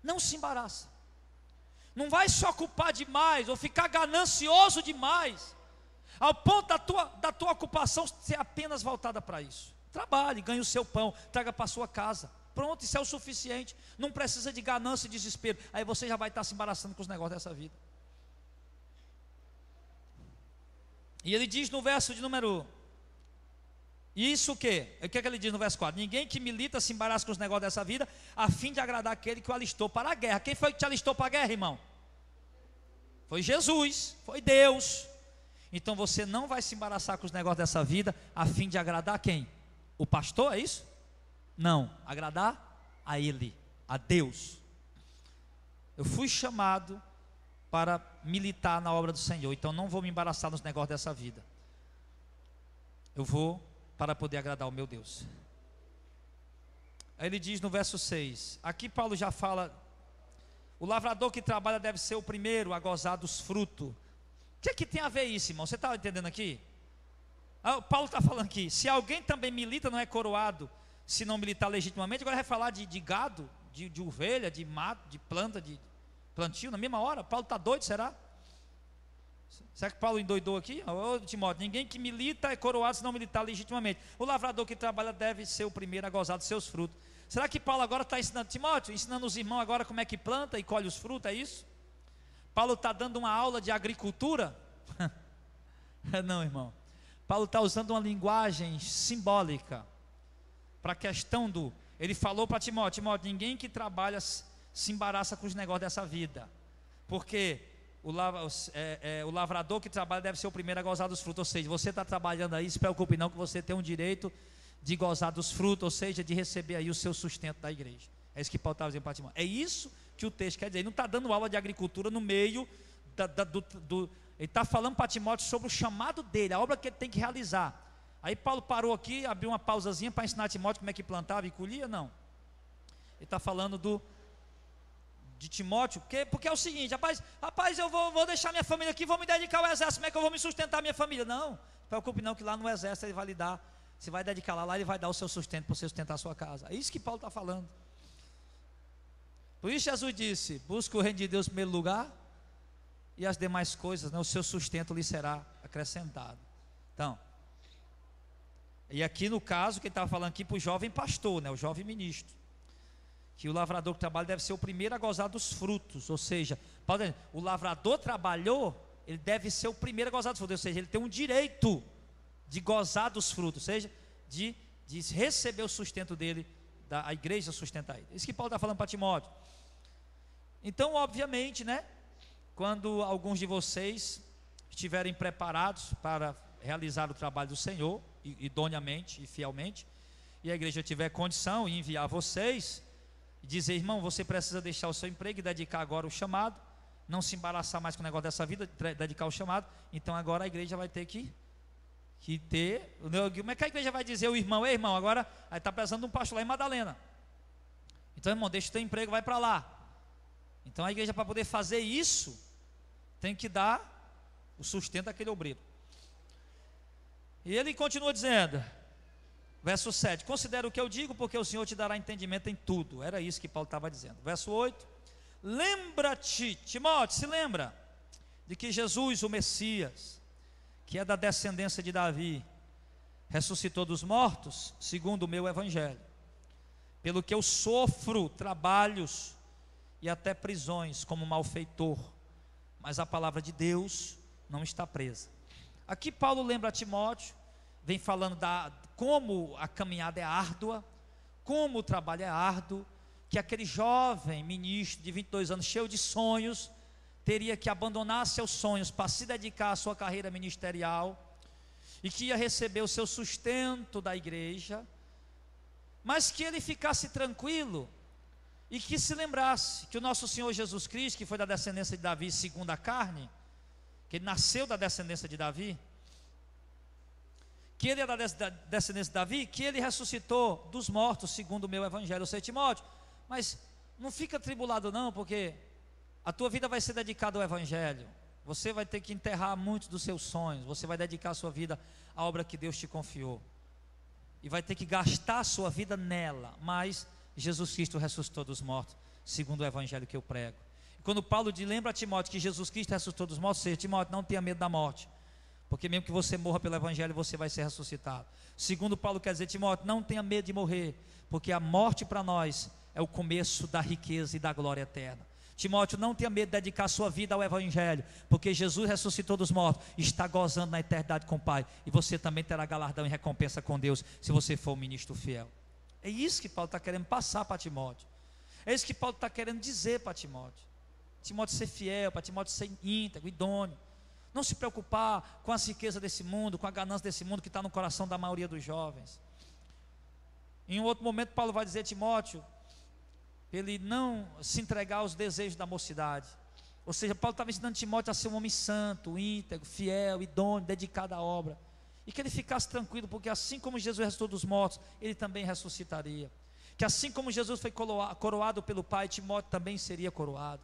Não se embaraça. Não vai se ocupar demais, ou ficar ganancioso demais, ao ponto da tua ocupação ser apenas voltada para isso. Trabalhe, ganhe o seu pão, traga para a sua casa. Pronto, isso é o suficiente. Não precisa de ganância e desespero. Aí você já vai estar se embaraçando com os negócios dessa vida. E ele diz no verso de número... Isso o quê? O que é que ele diz no verso 4? Ninguém que milita se embaraça com os negócios dessa vida, a fim de agradar aquele que o alistou para a guerra. Quem foi que te alistou para a guerra, irmão? Foi Jesus, foi Deus. Então você não vai se embaraçar com os negócios dessa vida, a fim de agradar quem? O pastor, é isso? Não, agradar a Ele, a Deus. Eu fui chamado para militar na obra do Senhor, então não vou me embaraçar nos negócios dessa vida. Eu vou para poder agradar o meu Deus. Aí ele diz no verso 6, aqui Paulo já fala, o lavrador que trabalha deve ser o primeiro a gozar dos frutos. O que é que tem a ver isso, irmão? Você está entendendo aqui? Paulo está falando aqui, se alguém também milita, não é coroado, se não militar legitimamente. Agora vai falar de gado, de ovelha, de mato, de planta, de plantio, na mesma hora. Paulo está doido, será? Será que Paulo endoidou aqui? Ô Timóteo, ninguém que milita é coroado se não militar legitimamente. O lavrador que trabalha deve ser o primeiro a gozar dos seus frutos. Será que Paulo agora está ensinando Timóteo, ensinando os irmãos agora como é que planta e colhe os frutos, é isso? Paulo está dando uma aula de agricultura? Não, irmão. Paulo está usando uma linguagem simbólica para a questão do... Ele falou para Timóteo, ninguém que trabalha se embaraça com os negócios dessa vida, porque o lavrador que trabalha deve ser o primeiro a gozar dos frutos. Ou seja, você está trabalhando aí, se preocupe não, que você tem um direito de gozar dos frutos, ou seja, de receber aí o seu sustento da igreja. É isso que Paulo está dizendo para Timóteo. É isso que o texto quer dizer. Ele não está dando aula de agricultura no meio ele está falando para Timóteo sobre o chamado dele, a obra que ele tem que realizar. Aí Paulo parou aqui, abriu uma pausazinha para ensinar a Timóteo como é que plantava e colhia? Não. Ele está falando de Timóteo, porque é o seguinte, rapaz, eu vou deixar minha família aqui, vou me dedicar ao exército, como é que eu vou me sustentar a minha família? Não, não se preocupe não, que lá no exército ele vai lhe dar, você vai dedicar lá ele vai dar o seu sustento para você sustentar a sua casa. É isso que Paulo está falando. Por isso Jesus disse, busque o reino de Deus em primeiro lugar, e as demais coisas, né, o seu sustento lhe será acrescentado. Então, e aqui no caso, que ele estava falando aqui para o jovem pastor, né, o jovem ministro, que o lavrador que trabalha deve ser o primeiro a gozar dos frutos. Ou seja, o lavrador trabalhou, ele deve ser o primeiro a gozar dos frutos, ou seja, ele tem um direito de gozar dos frutos, ou seja, de receber o sustento dele, a igreja sustentar ele. Isso que Paulo está falando para Timóteo. Então, obviamente, né, quando alguns de vocês estiverem preparados para realizar o trabalho do Senhor, idôneamente e fielmente, e a igreja tiver condição de enviar vocês, e dizer, irmão, você precisa deixar o seu emprego e dedicar agora o chamado, não se embaraçar mais com o negócio dessa vida, dedicar o chamado, então agora a igreja vai ter que ter, como é que a igreja vai dizer, o irmão, ei irmão, agora está precisando de um pastor lá em Madalena, então irmão, deixa o teu emprego, vai para lá. Então a igreja, para poder fazer isso, tem que dar o sustento àquele obreiro. E ele continua dizendo, verso 7, considera o que eu digo, porque o Senhor te dará entendimento em tudo. Era isso que Paulo estava dizendo. Verso 8, lembra-te, Timóteo, se lembra de que Jesus, o Messias, que é da descendência de Davi, ressuscitou dos mortos, segundo o meu evangelho, pelo que eu sofro trabalhos e até prisões como malfeitor, mas a palavra de Deus não está presa. Aqui Paulo lembra a Timóteo, vem falando como a caminhada é árdua, como o trabalho é árduo, que aquele jovem ministro de 22 anos, cheio de sonhos, teria que abandonar seus sonhos para se dedicar à sua carreira ministerial, e que ia receber o seu sustento da igreja, mas que ele ficasse tranquilo, e que se lembrasse que o nosso Senhor Jesus Cristo, que foi da descendência de Davi segundo a carne, que ele nasceu da descendência de Davi, que ele era da descendência de Davi, que ele ressuscitou dos mortos, segundo o meu evangelho. Eu sei, Timóteo, mas não fica tribulado não, porque a tua vida vai ser dedicada ao evangelho. Você vai ter que enterrar muitos dos seus sonhos, você vai dedicar a sua vida à obra que Deus te confiou, e vai ter que gastar a sua vida nela, mas Jesus Cristo ressuscitou dos mortos, segundo o evangelho que eu prego. E quando Paulo lembra a Timóteo que Jesus Cristo ressuscitou dos mortos, ou seja, Timóteo, não tenha medo da morte, porque mesmo que você morra pelo evangelho, você vai ser ressuscitado. Segundo Paulo quer dizer, Timóteo, não tenha medo de morrer, porque a morte para nós é o começo da riqueza e da glória eterna. Timóteo, não tenha medo de dedicar a sua vida ao evangelho, porque Jesus ressuscitou dos mortos, está gozando na eternidade com o Pai, e você também terá galardão e recompensa com Deus, se você for um ministro fiel. É isso que Paulo está querendo passar para Timóteo, é isso que Paulo está querendo dizer para Timóteo. Timóteo ser fiel, para Timóteo ser íntegro, idôneo, não se preocupar com as riquezas desse mundo, com a ganância desse mundo que está no coração da maioria dos jovens. Em um outro momento Paulo vai dizer a Timóteo, ele não se entregar aos desejos da mocidade. Ou seja, Paulo estava ensinando Timóteo a ser um homem santo, íntegro, fiel, idôneo, dedicado à obra, e que ele ficasse tranquilo, porque assim como Jesus ressuscitou dos mortos, ele também ressuscitaria. Que assim como Jesus foi coroado pelo Pai, Timóteo também seria coroado.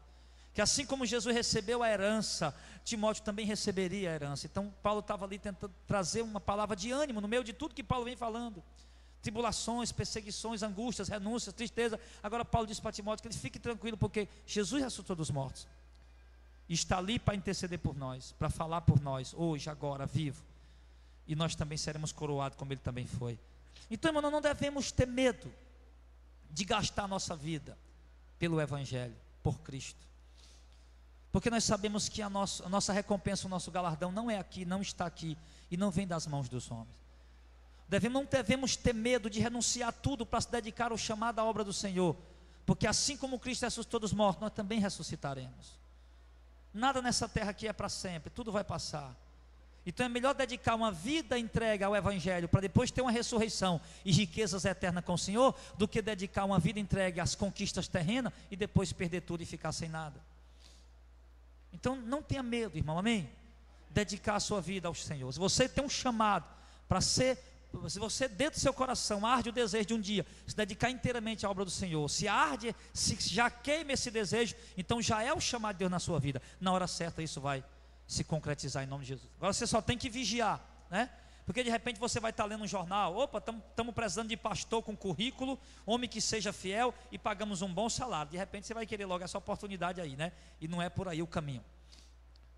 Que assim como Jesus recebeu a herança, Timóteo também receberia a herança. Então Paulo estava ali tentando trazer uma palavra de ânimo no meio de tudo que Paulo vem falando. Tribulações, perseguições, angústias, renúncias, tristeza. Agora Paulo diz para Timóteo que ele fique tranquilo, porque Jesus ressuscitou dos mortos, e está ali para interceder por nós, para falar por nós, hoje, agora, vivo. E nós também seremos coroados como ele também foi. Então, irmão, nós não devemos ter medo de gastar a nossa vida pelo evangelho, por Cristo, porque nós sabemos que a nossa recompensa, o nosso galardão não é aqui, não está aqui, e não vem das mãos dos homens. Não devemos ter medo de renunciar a tudo para se dedicar ao chamado à obra do Senhor, porque assim como Cristo ressuscitou dos mortos, nós também ressuscitaremos. Nada nessa terra aqui é para sempre, tudo vai passar. Então é melhor dedicar uma vida entregue ao evangelho, para depois ter uma ressurreição e riquezas eternas com o Senhor, do que dedicar uma vida entregue às conquistas terrenas e depois perder tudo e ficar sem nada. Então não tenha medo, irmão, amém? Dedicar a sua vida ao Senhor. Se você tem um chamado para ser, se você dentro do seu coração arde o desejo de um dia se dedicar inteiramente à obra do Senhor, se já queima esse desejo, então já é o chamado de Deus na sua vida. Na hora certa isso vai se concretizar em nome de Jesus. Agora você só tem que vigiar, né? Porque de repente você vai estar lendo um jornal, opa, estamos precisando de pastor com currículo, homem que seja fiel, e pagamos um bom salário. De repente você vai querer logo essa oportunidade aí, né? E não é por aí o caminho.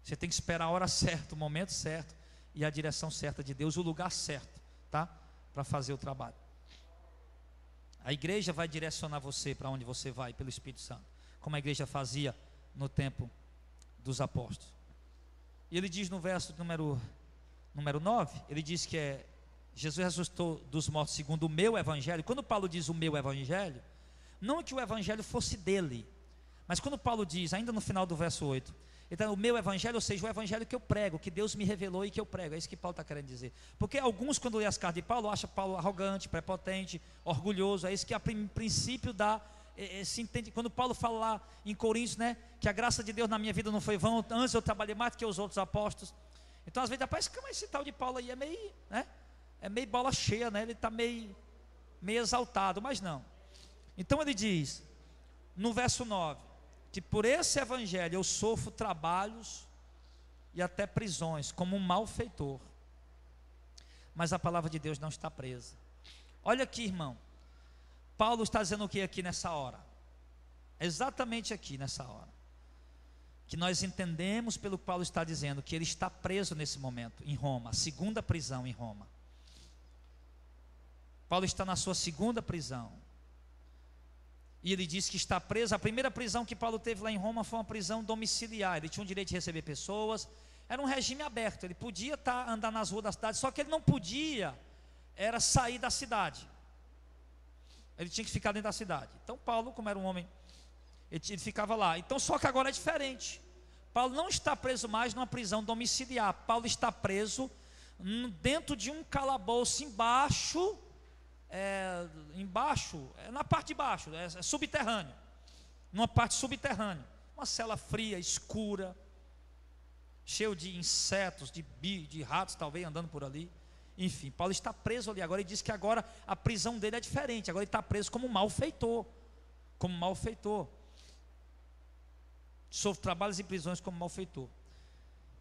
Você tem que esperar a hora certa, o momento certo, e a direção certa de Deus, o lugar certo, tá? Para fazer o trabalho. A igreja vai direcionar você para onde você vai, pelo Espírito Santo, como a igreja fazia no tempo dos apóstolos. E ele diz no verso número 9, ele diz que Jesus ressuscitou dos mortos segundo o meu evangelho. Quando Paulo diz o meu evangelho, não que o evangelho fosse dele, mas quando Paulo diz, ainda no final do verso 8, então o meu evangelho, ou seja, o evangelho que eu prego, que Deus me revelou e que eu prego, é isso que Paulo está querendo dizer. Porque alguns, quando lê as cartas de Paulo, acham Paulo arrogante, prepotente, orgulhoso. É isso que a princípio dá, se entende. Quando Paulo fala lá em Coríntios, né, que a graça de Deus na minha vida não foi vão, antes eu trabalhei mais do que os outros apóstolos. Então às vezes parece que esse tal de Paulo aí é meio, né, é meio bola cheia, né, ele está meio exaltado, mas não. Então ele diz, no verso 9, que por esse evangelho eu sofro trabalhos e até prisões, como um malfeitor, mas a palavra de Deus não está presa. Olha aqui, irmão, Paulo está dizendo o que aqui nessa hora? Exatamente aqui nessa hora, que nós entendemos pelo que Paulo está dizendo, que ele está preso nesse momento em Roma, a segunda prisão em Roma. Paulo está na sua segunda prisão, e ele diz que está preso. A primeira prisão que Paulo teve lá em Roma foi uma prisão domiciliar. Ele tinha o direito de receber pessoas, era um regime aberto, ele podia andar nas ruas da cidade, só que ele não podia era sair da cidade, ele tinha que ficar dentro da cidade. Então Paulo, como era um homem, ele ficava lá. Então só que agora é diferente, Paulo não está preso mais numa prisão domiciliar, Paulo está preso dentro de um calabouço embaixo, na parte de baixo, é subterrâneo, numa parte subterrânea, uma cela fria, escura, cheio de insetos, de ratos talvez andando por ali. Enfim, Paulo está preso ali agora e diz que agora a prisão dele é diferente. Agora ele está preso como malfeitor. Como malfeitor. Sofre trabalhos e prisões como malfeitor.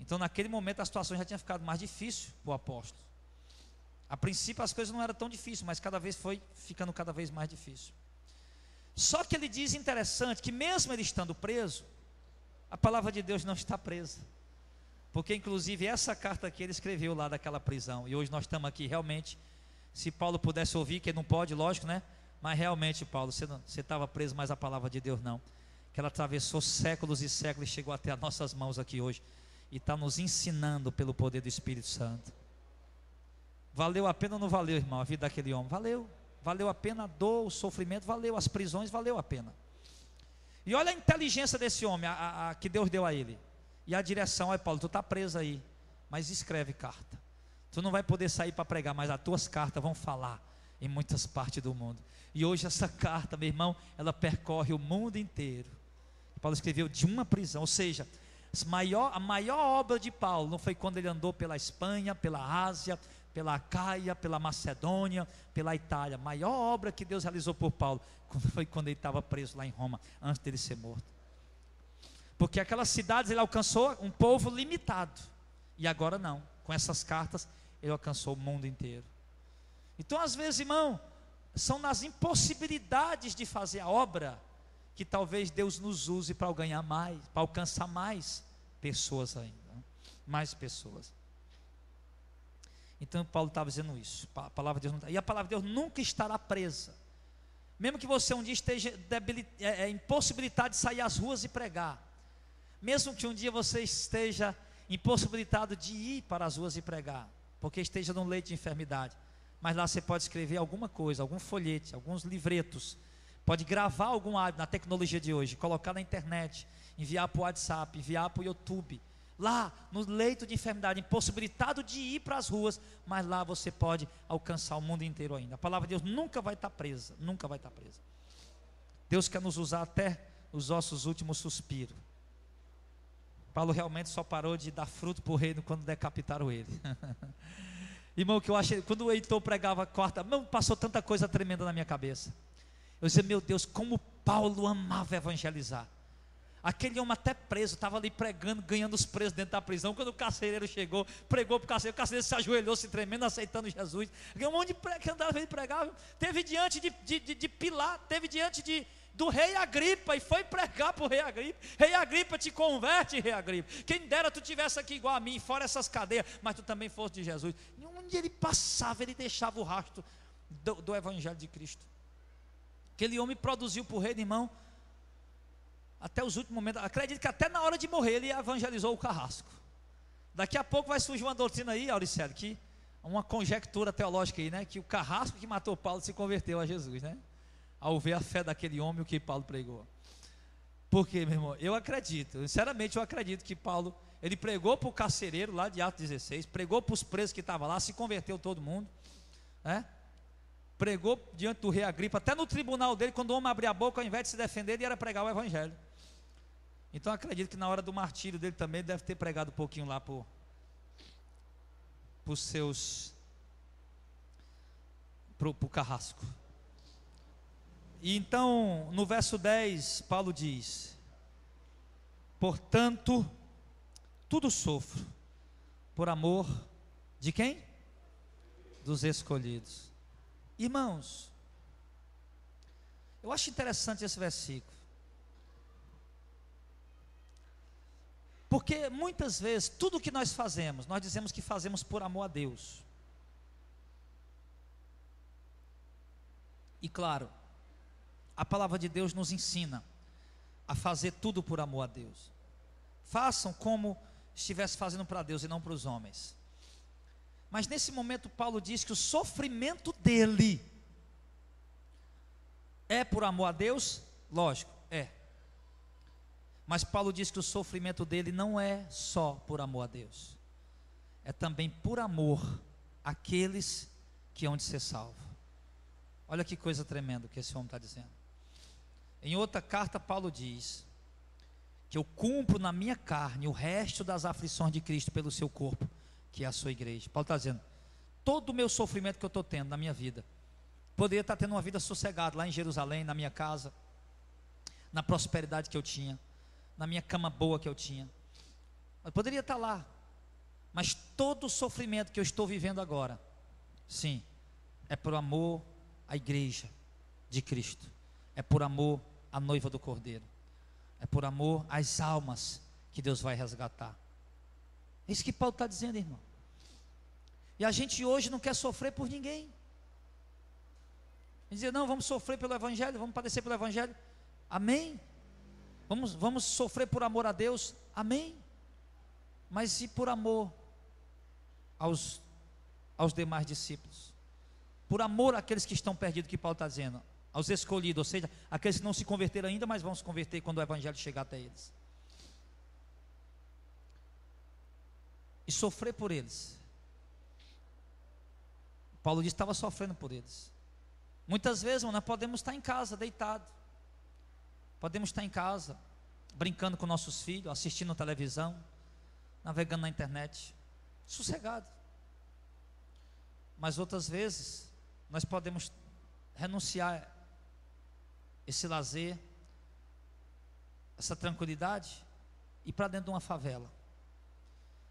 Então naquele momento a situação já tinha ficado mais difícil para o apóstolo. A princípio as coisas não eram tão difíceis, mas cada vez foi ficando cada vez mais difícil. Só que ele diz interessante que mesmo ele estando preso, a palavra de Deus não está presa. Porque inclusive essa carta que ele escreveu lá daquela prisão, e hoje nós estamos aqui realmente, se Paulo pudesse ouvir, que ele não pode, lógico, né? Mas realmente, Paulo, você estava preso, mas a palavra de Deus não. Que ela atravessou séculos e séculos e chegou até as nossas mãos aqui hoje. E está nos ensinando pelo poder do Espírito Santo. Valeu a pena ou não valeu, irmão, a vida daquele homem? Valeu. Valeu a pena a dor, o sofrimento, valeu. As prisões, valeu a pena. E olha a inteligência desse homem, que Deus deu a ele. E a direção: olha, Paulo, tu está preso aí, mas escreve carta. Tu não vai poder sair para pregar, mas as tuas cartas vão falar em muitas partes do mundo. E hoje essa carta, meu irmão, ela percorre o mundo inteiro. Paulo escreveu de uma prisão, ou seja, a maior obra de Paulo não foi quando ele andou pela Espanha, pela Ásia, pela Acaia, pela Macedônia, pela Itália. A maior obra que Deus realizou por Paulo foi quando ele estava preso lá em Roma, antes dele ser morto. Porque aquelas cidades ele alcançou um povo limitado, e agora não, com essas cartas ele alcançou o mundo inteiro. Então às vezes, irmão, são nas impossibilidades de fazer a obra que talvez Deus nos use para ganhar mais, para alcançar mais pessoas ainda, mais pessoas. Então Paulo estava dizendo isso. A palavra de Deus não, e a palavra de Deus nunca estará presa. Mesmo que você um dia esteja impossibilitado de sair às ruas e pregar, mesmo que um dia você esteja impossibilitado de ir para as ruas e pregar, porque esteja num leito de enfermidade, mas lá você pode escrever alguma coisa, algum folhete, alguns livretos, pode gravar algum hábito na tecnologia de hoje, colocar na internet, enviar para o WhatsApp, enviar para o YouTube. Lá no leito de enfermidade, impossibilitado de ir para as ruas, mas lá você pode alcançar o mundo inteiro ainda. A palavra de Deus nunca vai estar presa, nunca vai estar presa. Deus quer nos usar até os nossos últimos suspiros. Paulo realmente só parou de dar fruto para o reino quando decapitaram ele. Irmão, que eu achei, quando o Heitor pregava a quarta, passou tanta coisa tremenda na minha cabeça. Eu dizia, meu Deus, como Paulo amava evangelizar. Aquele homem até preso, estava ali pregando, ganhando os presos dentro da prisão. Quando o carcereiro chegou, pregou para o carcereiro se ajoelhou, se tremendo, aceitando Jesus. Um monte de andava e pregava. Teve diante de Pilatos, teve diante do rei Agripa, e foi pregar para o rei Agripa. Rei Agripa, te converte, rei Agripa. Quem dera tu tivesse aqui igual a mim, fora essas cadeias, mas tu também fosse de Jesus. E onde ele passava, ele deixava o rastro do evangelho de Cristo. Aquele homem produziu para o rei, irmão, até os últimos momentos. Acredito que até na hora de morrer ele evangelizou o carrasco. Daqui a pouco vai surgir uma doutrina aí, Auricelio, que uma conjectura teológica aí, né? Que o carrasco que matou Paulo se converteu a Jesus, né? Ao ver a fé daquele homem, o que Paulo pregou. Por quê, meu irmão? Eu acredito, sinceramente eu acredito que Paulo, ele pregou para o carcereiro lá de Atos 16, pregou para os presos que estavam lá, se converteu todo mundo, né? Pregou diante do rei Agripa, até no tribunal dele, quando o homem abria a boca, ao invés de se defender, ele era pregar o evangelho. Então acredito que na hora do martírio dele também, ele deve ter pregado um pouquinho lá para os seus, para o carrasco. E então, no verso 10, Paulo diz: portanto, tudo sofro, por amor de quem? Dos escolhidos. Irmãos, eu acho interessante esse versículo, porque muitas vezes, tudo que nós fazemos, nós dizemos que fazemos por amor a Deus. E claro, a palavra de Deus nos ensina a fazer tudo por amor a Deus. Façam como estivesse fazendo para Deus e não para os homens. Mas nesse momento Paulo diz que o sofrimento dele é por amor a Deus? Lógico, é. Mas Paulo diz que o sofrimento dele não é só por amor a Deus, é também por amor àqueles que hão de ser salvos. Olha que coisa tremenda que esse homem está dizendo. Em outra carta Paulo diz que eu cumpro na minha carne o resto das aflições de Cristo pelo seu corpo, que é a sua igreja. Paulo está dizendo, todo o meu sofrimento que eu estou tendo na minha vida. Poderia estar tendo uma vida sossegada lá em Jerusalém, na minha casa, na prosperidade que eu tinha, na minha cama boa que eu tinha. Eu poderia estar lá, mas todo o sofrimento que eu estou vivendo agora, sim, é por amor à igreja de Cristo, é por amor à noiva do Cordeiro, é por amor às almas que Deus vai resgatar. É isso que Paulo está dizendo, irmão. E a gente hoje não quer sofrer por ninguém. Dizer, não, vamos sofrer pelo Evangelho, vamos padecer pelo Evangelho. Amém. Vamos sofrer por amor a Deus. Amém. Mas e por amor aos demais discípulos? Por amor àqueles que estão perdidos, que Paulo está dizendo, aos escolhidos, ou seja, aqueles que não se converteram ainda, mas vão se converter quando o Evangelho chegar até eles. E sofrer por eles. Paulo disse que estava sofrendo por eles. Muitas vezes, nós podemos estar em casa, deitado. Podemos estar em casa, brincando com nossos filhos, assistindo televisão, navegando na internet, sossegado. Mas outras vezes, nós podemos renunciar esse lazer, essa tranquilidade, e ir para dentro de uma favela,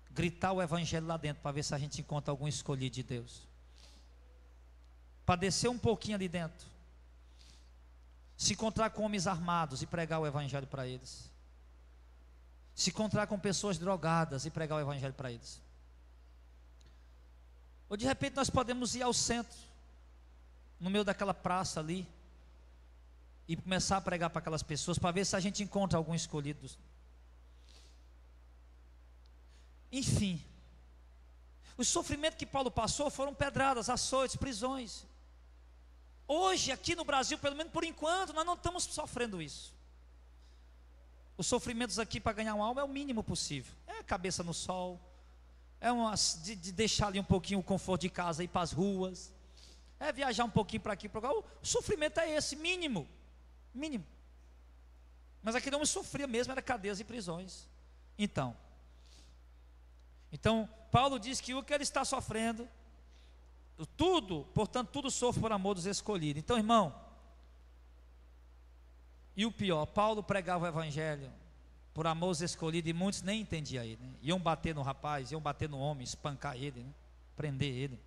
gritar o Evangelho lá dentro, para ver se a gente encontra algum escolhido de Deus. Padecer um pouquinho ali dentro, se encontrar com homens armados e pregar o Evangelho para eles, se encontrar com pessoas drogadas e pregar o Evangelho para eles. Ou de repente nós podemos ir ao centro, no meio daquela praça ali, e começar a pregar para aquelas pessoas, para ver se a gente encontra algum escolhido. Enfim, o sofrimento que Paulo passou foram pedradas, açoites, prisões. Hoje, aqui no Brasil, pelo menos por enquanto, nós não estamos sofrendo isso. Os sofrimentos aqui para ganhar uma alma é o mínimo possível. É a cabeça no sol, é de deixar ali um pouquinho o conforto de casa, ir para as ruas, é viajar um pouquinho para aqui, para lá. O sofrimento é esse, mínimo. Mas aquele homem sofria mesmo, era cadeias e prisões. Então, Paulo diz que o que ele está sofrendo, portanto, tudo sofre por amor dos escolhidos. Então, irmão, e o pior, Paulo pregava o Evangelho por amor aos escolhidos, e muitos nem entendiam ele, né? Iam bater no rapaz, iam bater no homem, espancar ele, né? Prender ele.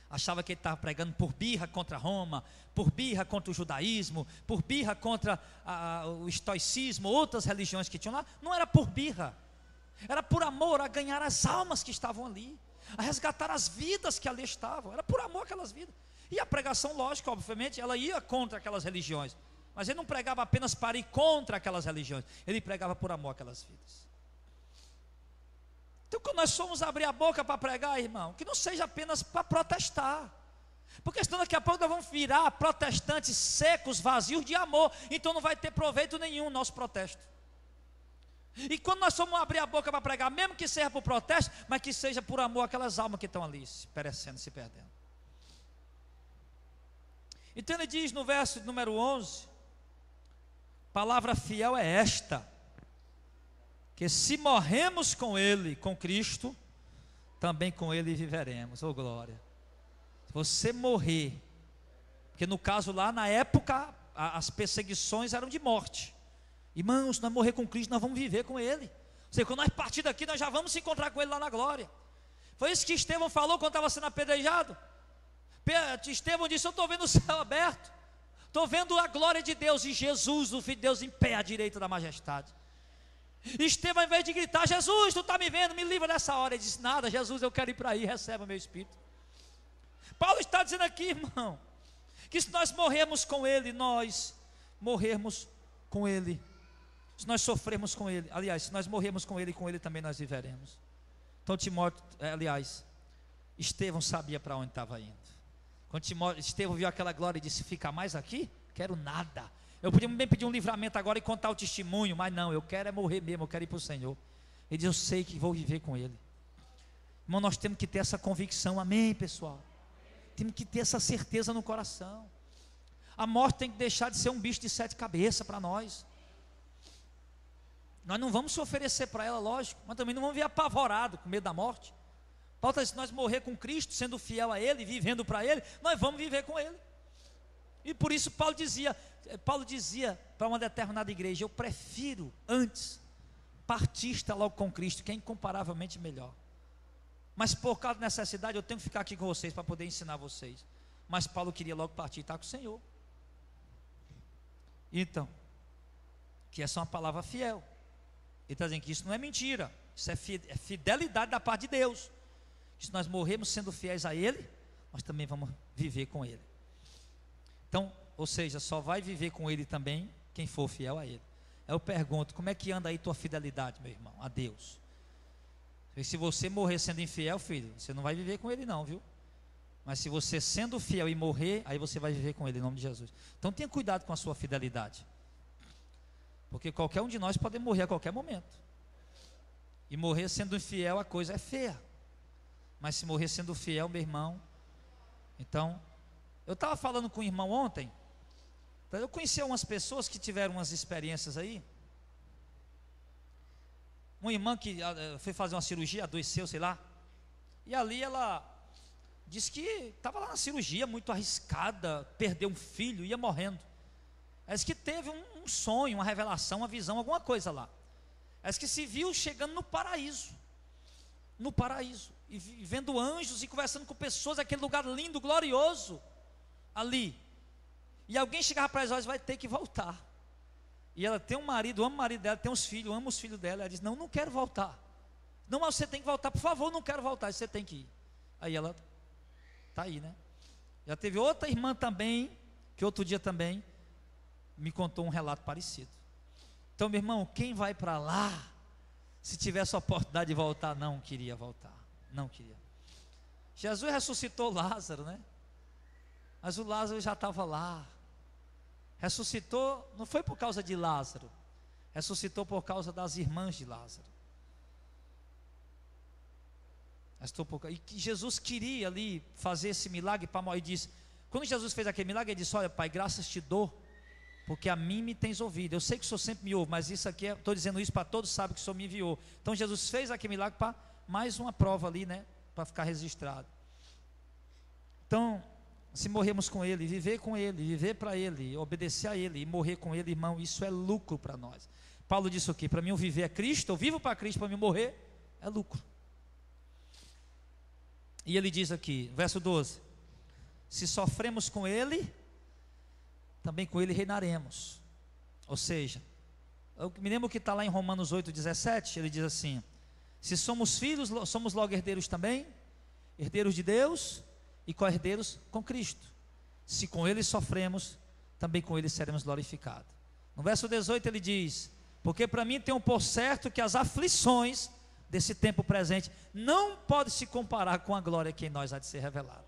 Achava que ele estava pregando por birra contra Roma, por birra contra o judaísmo, por birra contra o estoicismo, outras religiões que tinham lá. Não era por birra, era por amor a ganhar as almas que estavam ali, a resgatar as vidas que ali estavam. Era por amor aquelas vidas. E a pregação, lógico, obviamente, ela ia contra aquelas religiões, mas ele não pregava apenas para ir contra aquelas religiões, ele pregava por amor aquelas vidas. Então, quando nós formos abrir a boca para pregar, irmão, que não seja apenas para protestar, porque senão daqui a pouco nós vamos virar protestantes secos, vazios de amor, então não vai ter proveito nenhum o nosso protesto. E quando nós formos abrir a boca para pregar, mesmo que seja por protesto, mas que seja por amor àquelas almas que estão ali, se perecendo, se perdendo. Então ele diz no verso número 11, palavra fiel é esta, que se morremos com Ele, com Cristo, também com Ele viveremos. Oh glória! Se você morrer, porque no caso lá na época, as perseguições eram de morte. Irmãos, se nós morrer com Cristo, nós vamos viver com Ele. Ou seja, quando nós partir daqui, nós já vamos se encontrar com Ele lá na glória. Foi isso que Estevão falou quando estava sendo apedrejado. Estevão disse, eu estou vendo o céu aberto, estou vendo a glória de Deus e Jesus, o Filho de Deus, em pé à direita da majestade. Estevão, ao invés de gritar, Jesus, tu está me vendo, me livra dessa hora, ele disse, nada, Jesus, eu quero ir para aí, receba o meu Espírito. Paulo está dizendo aqui, irmão, que se nós morrermos com Ele, nós morrermos com Ele, se nós sofrermos com Ele, aliás, se nós morrermos com Ele também nós viveremos. Então Timóteo, Estevão sabia para onde estava indo. Quando Estevão viu aquela glória e disse, fica mais aqui? Quero nada. Eu podia bem pedir um livramento agora e contar o testemunho, mas não, eu quero é morrer mesmo, eu quero ir para o Senhor. Ele diz, eu sei que vou viver com Ele. Irmão, nós temos que ter essa convicção, amém, pessoal? Temos que ter essa certeza no coração. A morte tem que deixar de ser um bicho de 7 cabeças para nós. Nós não vamos se oferecer para ela, lógico, mas também não vamos vir apavorado com medo da morte. Paulo está dizendo, se nós morrer com Cristo, sendo fiel a Ele, vivendo para Ele, nós vamos viver com Ele. E por isso Paulo dizia para uma determinada igreja, eu prefiro antes partir estar logo com Cristo, que é incomparavelmente melhor. Mas por causa da necessidade, eu tenho que ficar aqui com vocês para poder ensinar vocês. Mas Paulo queria logo partir e estar com o Senhor. Então, que essa é uma palavra fiel. Ele está dizendo que isso não é mentira, isso é fidelidade da parte de Deus. Que se nós morrermos sendo fiéis a Ele, nós também vamos viver com Ele. Então, ou seja, só vai viver com Ele também quem for fiel a Ele. Eu pergunto, como é que anda aí tua fidelidade, meu irmão, a Deus? E se você morrer sendo infiel, filho, você não vai viver com Ele não, viu? Mas se você sendo fiel e morrer, aí você vai viver com Ele, em nome de Jesus. Então tenha cuidado com a sua fidelidade. Porque qualquer um de nós pode morrer a qualquer momento. E morrer sendo infiel, a coisa é feia. Mas se morrer sendo fiel, meu irmão, então, eu estava falando com o irmão ontem, eu conheci umas pessoas que tiveram umas experiências aí. Uma irmã que foi fazer uma cirurgia, adoeceu, sei lá, e ali ela disse que estava lá na cirurgia, muito arriscada, perdeu um filho, ia morrendo. Ela disse que teve um sonho, uma revelação, uma visão, alguma coisa lá. Ela disse que se viu chegando no paraíso, e vendo anjos e conversando com pessoas, aquele lugar lindo, glorioso, ali. E alguém chegava para ela e disse, vai ter que voltar. E ela tem um marido, ama o marido dela, tem uns filhos, ama os filhos dela. Ela diz, não quero voltar. Não, mas você tem que voltar, por favor, não quero voltar, você tem que ir. Aí ela, está aí, né? Já teve outra irmã também, que outro dia também, me contou um relato parecido. Então, meu irmão, quem vai para lá, se tivesse a oportunidade de voltar, não queria voltar, não queria. Jesus ressuscitou Lázaro, né? Mas o Lázaro já estava lá. Ressuscitou, não foi por causa de Lázaro, ressuscitou por causa das irmãs de Lázaro. E que Jesus queria ali fazer esse milagre para morrer. E disse, quando Jesus fez aquele milagre, ele disse, olha Pai, graças te dou, porque a mim me tens ouvido. Eu sei que o Senhor sempre me ouve, mas isso aqui, estou dizendo isso para todos, sabem que o Senhor me enviou. Então Jesus fez aquele milagre para mais uma prova ali, né, para ficar registrado. Então, se morrermos com Ele, viver com Ele, viver para Ele, obedecer a Ele e morrer com Ele, irmão, isso é lucro para nós. Paulo disse o quê? Para mim o viver é Cristo, eu vivo para Cristo, para mim morrer é lucro. E ele diz aqui, verso 12: se sofremos com Ele, também com Ele reinaremos. Ou seja, eu me lembro que está lá em Romanos 8,17, ele diz assim: se somos filhos, somos logo herdeiros também, herdeiros de Deus e co-herdeiros com Cristo. Se com Ele sofremos, também com Ele seremos glorificados. No verso 18 ele diz: porque para mim tenho por certo que as aflições desse tempo presente não podem se comparar com a glória que em nós há de ser revelada.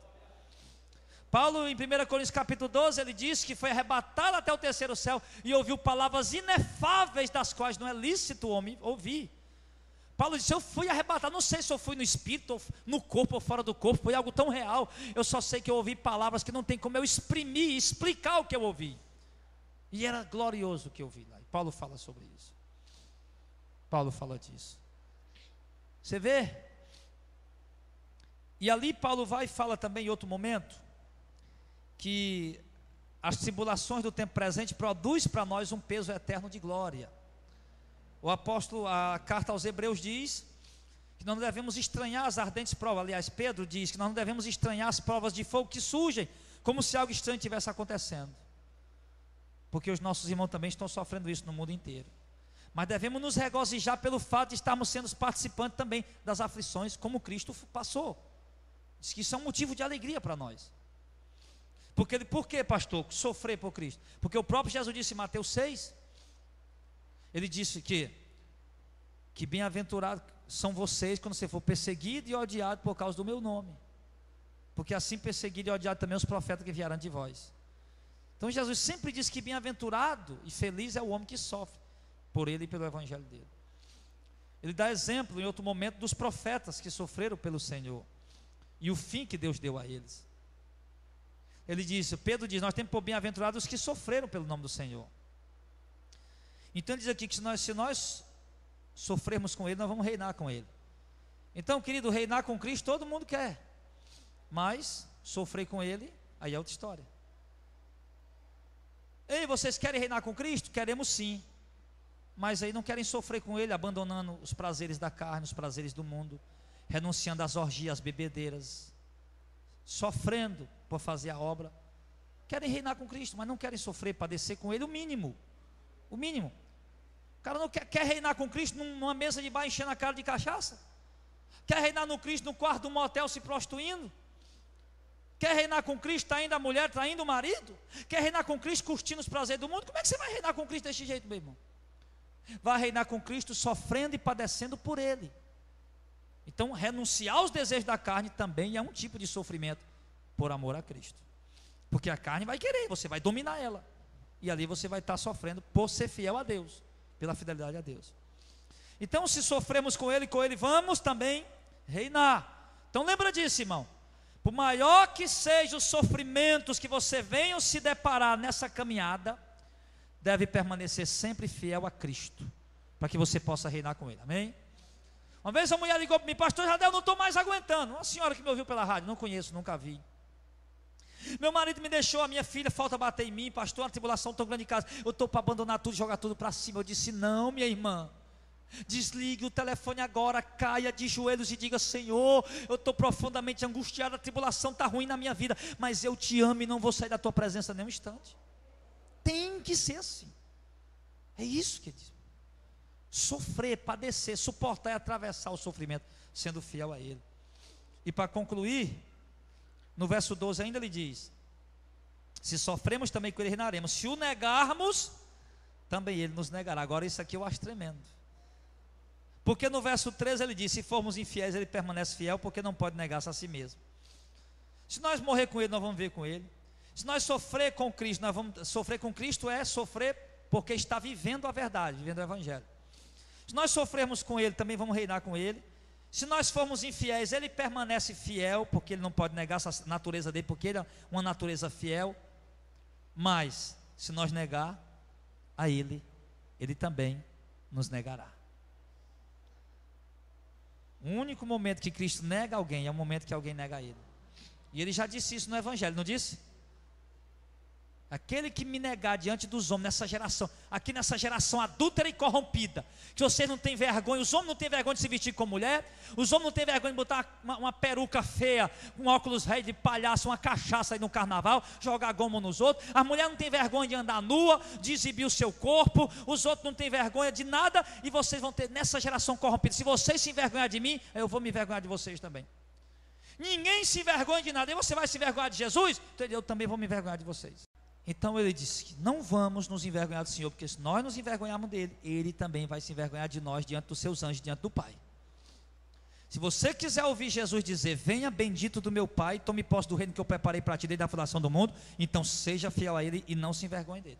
Paulo em 1 Coríntios capítulo 12, ele diz que foi arrebatado até o terceiro céu e ouviu palavras inefáveis, das quais não é lícito o homem ouvir. Paulo disse, eu fui arrebatado, não sei se eu fui no espírito, ou no corpo ou fora do corpo, foi algo tão real, eu só sei que eu ouvi palavras que não tem como eu exprimir, explicar o que eu ouvi, e era glorioso o que eu ouvi lá. E Paulo fala sobre isso, Paulo fala disso, você vê, e ali Paulo vai e fala também em outro momento, que as tribulações do tempo presente produzem para nós um peso eterno de glória. O apóstolo, a carta aos Hebreus diz que nós não devemos estranhar as ardentes provas. Aliás, Pedro diz que nós não devemos estranhar as provas de fogo que surgem, como se algo estranho estivesse acontecendo, porque os nossos irmãos também estão sofrendo isso no mundo inteiro. Mas devemos nos regozijar pelo fato de estarmos sendo participantes também das aflições, como Cristo passou. Diz que isso é um motivo de alegria para nós. Por que, pastor, sofrer por Cristo? Porque o próprio Jesus disse em Mateus 6, ele disse que bem-aventurados são vocês quando você for perseguido e odiado por causa do meu nome, porque assim perseguido e odiado também os profetas que vieram de vós. Então Jesus sempre diz que bem-aventurado e feliz é o homem que sofre por ele e pelo evangelho dele. Ele dá exemplo em outro momento dos profetas que sofreram pelo Senhor e o fim que Deus deu a eles. Ele diz, Pedro diz, nós temos por bem-aventurados os que sofreram pelo nome do Senhor. Então ele diz aqui que se nós sofrermos com Ele, nós vamos reinar com Ele. Então, querido, reinar com Cristo todo mundo quer, mas sofrer com Ele, aí é outra história. Ei, vocês querem reinar com Cristo? Queremos sim, mas aí não querem sofrer com Ele, abandonando os prazeres da carne, os prazeres do mundo, renunciando às orgias, às bebedeiras, sofrendo por fazer a obra. Querem reinar com Cristo, mas não querem sofrer, padecer com Ele, o mínimo. O mínimo. O cara não quer reinar com Cristo numa mesa de bar enchendo a cara de cachaça? Quer reinar no Cristo no quarto do motel se prostituindo? Quer reinar com Cristo traindo a mulher, traindo o marido? Quer reinar com Cristo curtindo os prazeres do mundo? Como é que você vai reinar com Cristo desse jeito, meu irmão? Vai reinar com Cristo sofrendo e padecendo por Ele. Então, renunciar aos desejos da carne também é um tipo de sofrimento por amor a Cristo. Porque a carne vai querer, você vai dominar ela. E ali você vai estar sofrendo por ser fiel a Deus, pela fidelidade a Deus. Então, se sofremos com Ele, vamos também reinar. Então, lembra disso, irmão. Por maior que sejam os sofrimentos que você venha se deparar nessa caminhada, deve permanecer sempre fiel a Cristo, para que você possa reinar com Ele, amém? Uma vez a mulher ligou para mim: pastor Jardel, não estou mais aguentando. Uma senhora que me ouviu pela rádio, não conheço, nunca vi. Meu marido me deixou, a minha filha falta bater em mim, pastor, uma tribulação tão grande em casa, eu estou para abandonar tudo, jogar tudo para cima. Eu disse: não, minha irmã, desligue o telefone agora, caia de joelhos e diga: Senhor, eu estou profundamente angustiado, a tribulação está ruim na minha vida, mas eu te amo e não vou sair da tua presença nem um instante. Tem que ser assim. É isso que diz. Sofrer, padecer, suportar e atravessar o sofrimento, sendo fiel a Ele. E para concluir, no verso 12 ainda ele diz: se sofremos também com Ele, reinaremos. Se o negarmos, também Ele nos negará. Agora isso aqui eu acho tremendo. Porque no verso 13 ele diz: se formos infiéis, Ele permanece fiel, porque não pode negar-se a si mesmo. Se nós morrer com Ele, nós vamos ver com Ele. Se nós sofrer com Cristo, nós vamos sofrer com Cristo, é sofrer porque está vivendo a verdade, vivendo o Evangelho. Se nós sofrermos com Ele, também vamos reinar com Ele. Se nós formos infiéis, Ele permanece fiel, porque Ele não pode negar essa natureza dele, porque Ele é uma natureza fiel. Mas, se nós negar a Ele, Ele também nos negará. O único momento que Cristo nega alguém é o momento que alguém nega a Ele. E Ele já disse isso no Evangelho, não disse? Aquele que me negar diante dos homens nessa geração, aqui nessa geração adúltera e corrompida, que vocês não têm vergonha, os homens não têm vergonha de se vestir como mulher, os homens não têm vergonha de botar uma peruca feia, um óculos rei de palhaço, uma cachaça aí no carnaval, jogar goma nos outros, as mulheres não têm vergonha de andar nua, de exibir o seu corpo, os outros não têm vergonha de nada, e vocês vão ter nessa geração corrompida. Se vocês se envergonhar de mim, eu vou me envergonhar de vocês também. Ninguém se envergonha de nada, e você vai se envergonhar de Jesus, então eu também vou me envergonhar de vocês. Então ele disse que não vamos nos envergonhar do Senhor, porque se nós nos envergonharmos dele, Ele também vai se envergonhar de nós diante dos seus anjos, diante do Pai. Se você quiser ouvir Jesus dizer: venha bendito do meu Pai, tome posse do reino que eu preparei para ti desde a fundação do mundo, então seja fiel a Ele e não se envergonhe dele.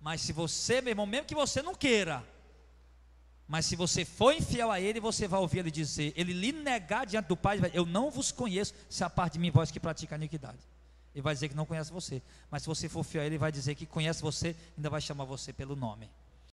Mas se você, meu irmão, mesmo que você não queira, mas se você for infiel a Ele, você vai ouvir Ele dizer, Ele lhe negar diante do Pai: eu não vos conheço, se a parte de mim vós que pratica a iniquidade. Ele vai dizer que não conhece você, mas se você for fiel a Ele, Ele vai dizer que conhece você, ainda vai chamar você pelo nome.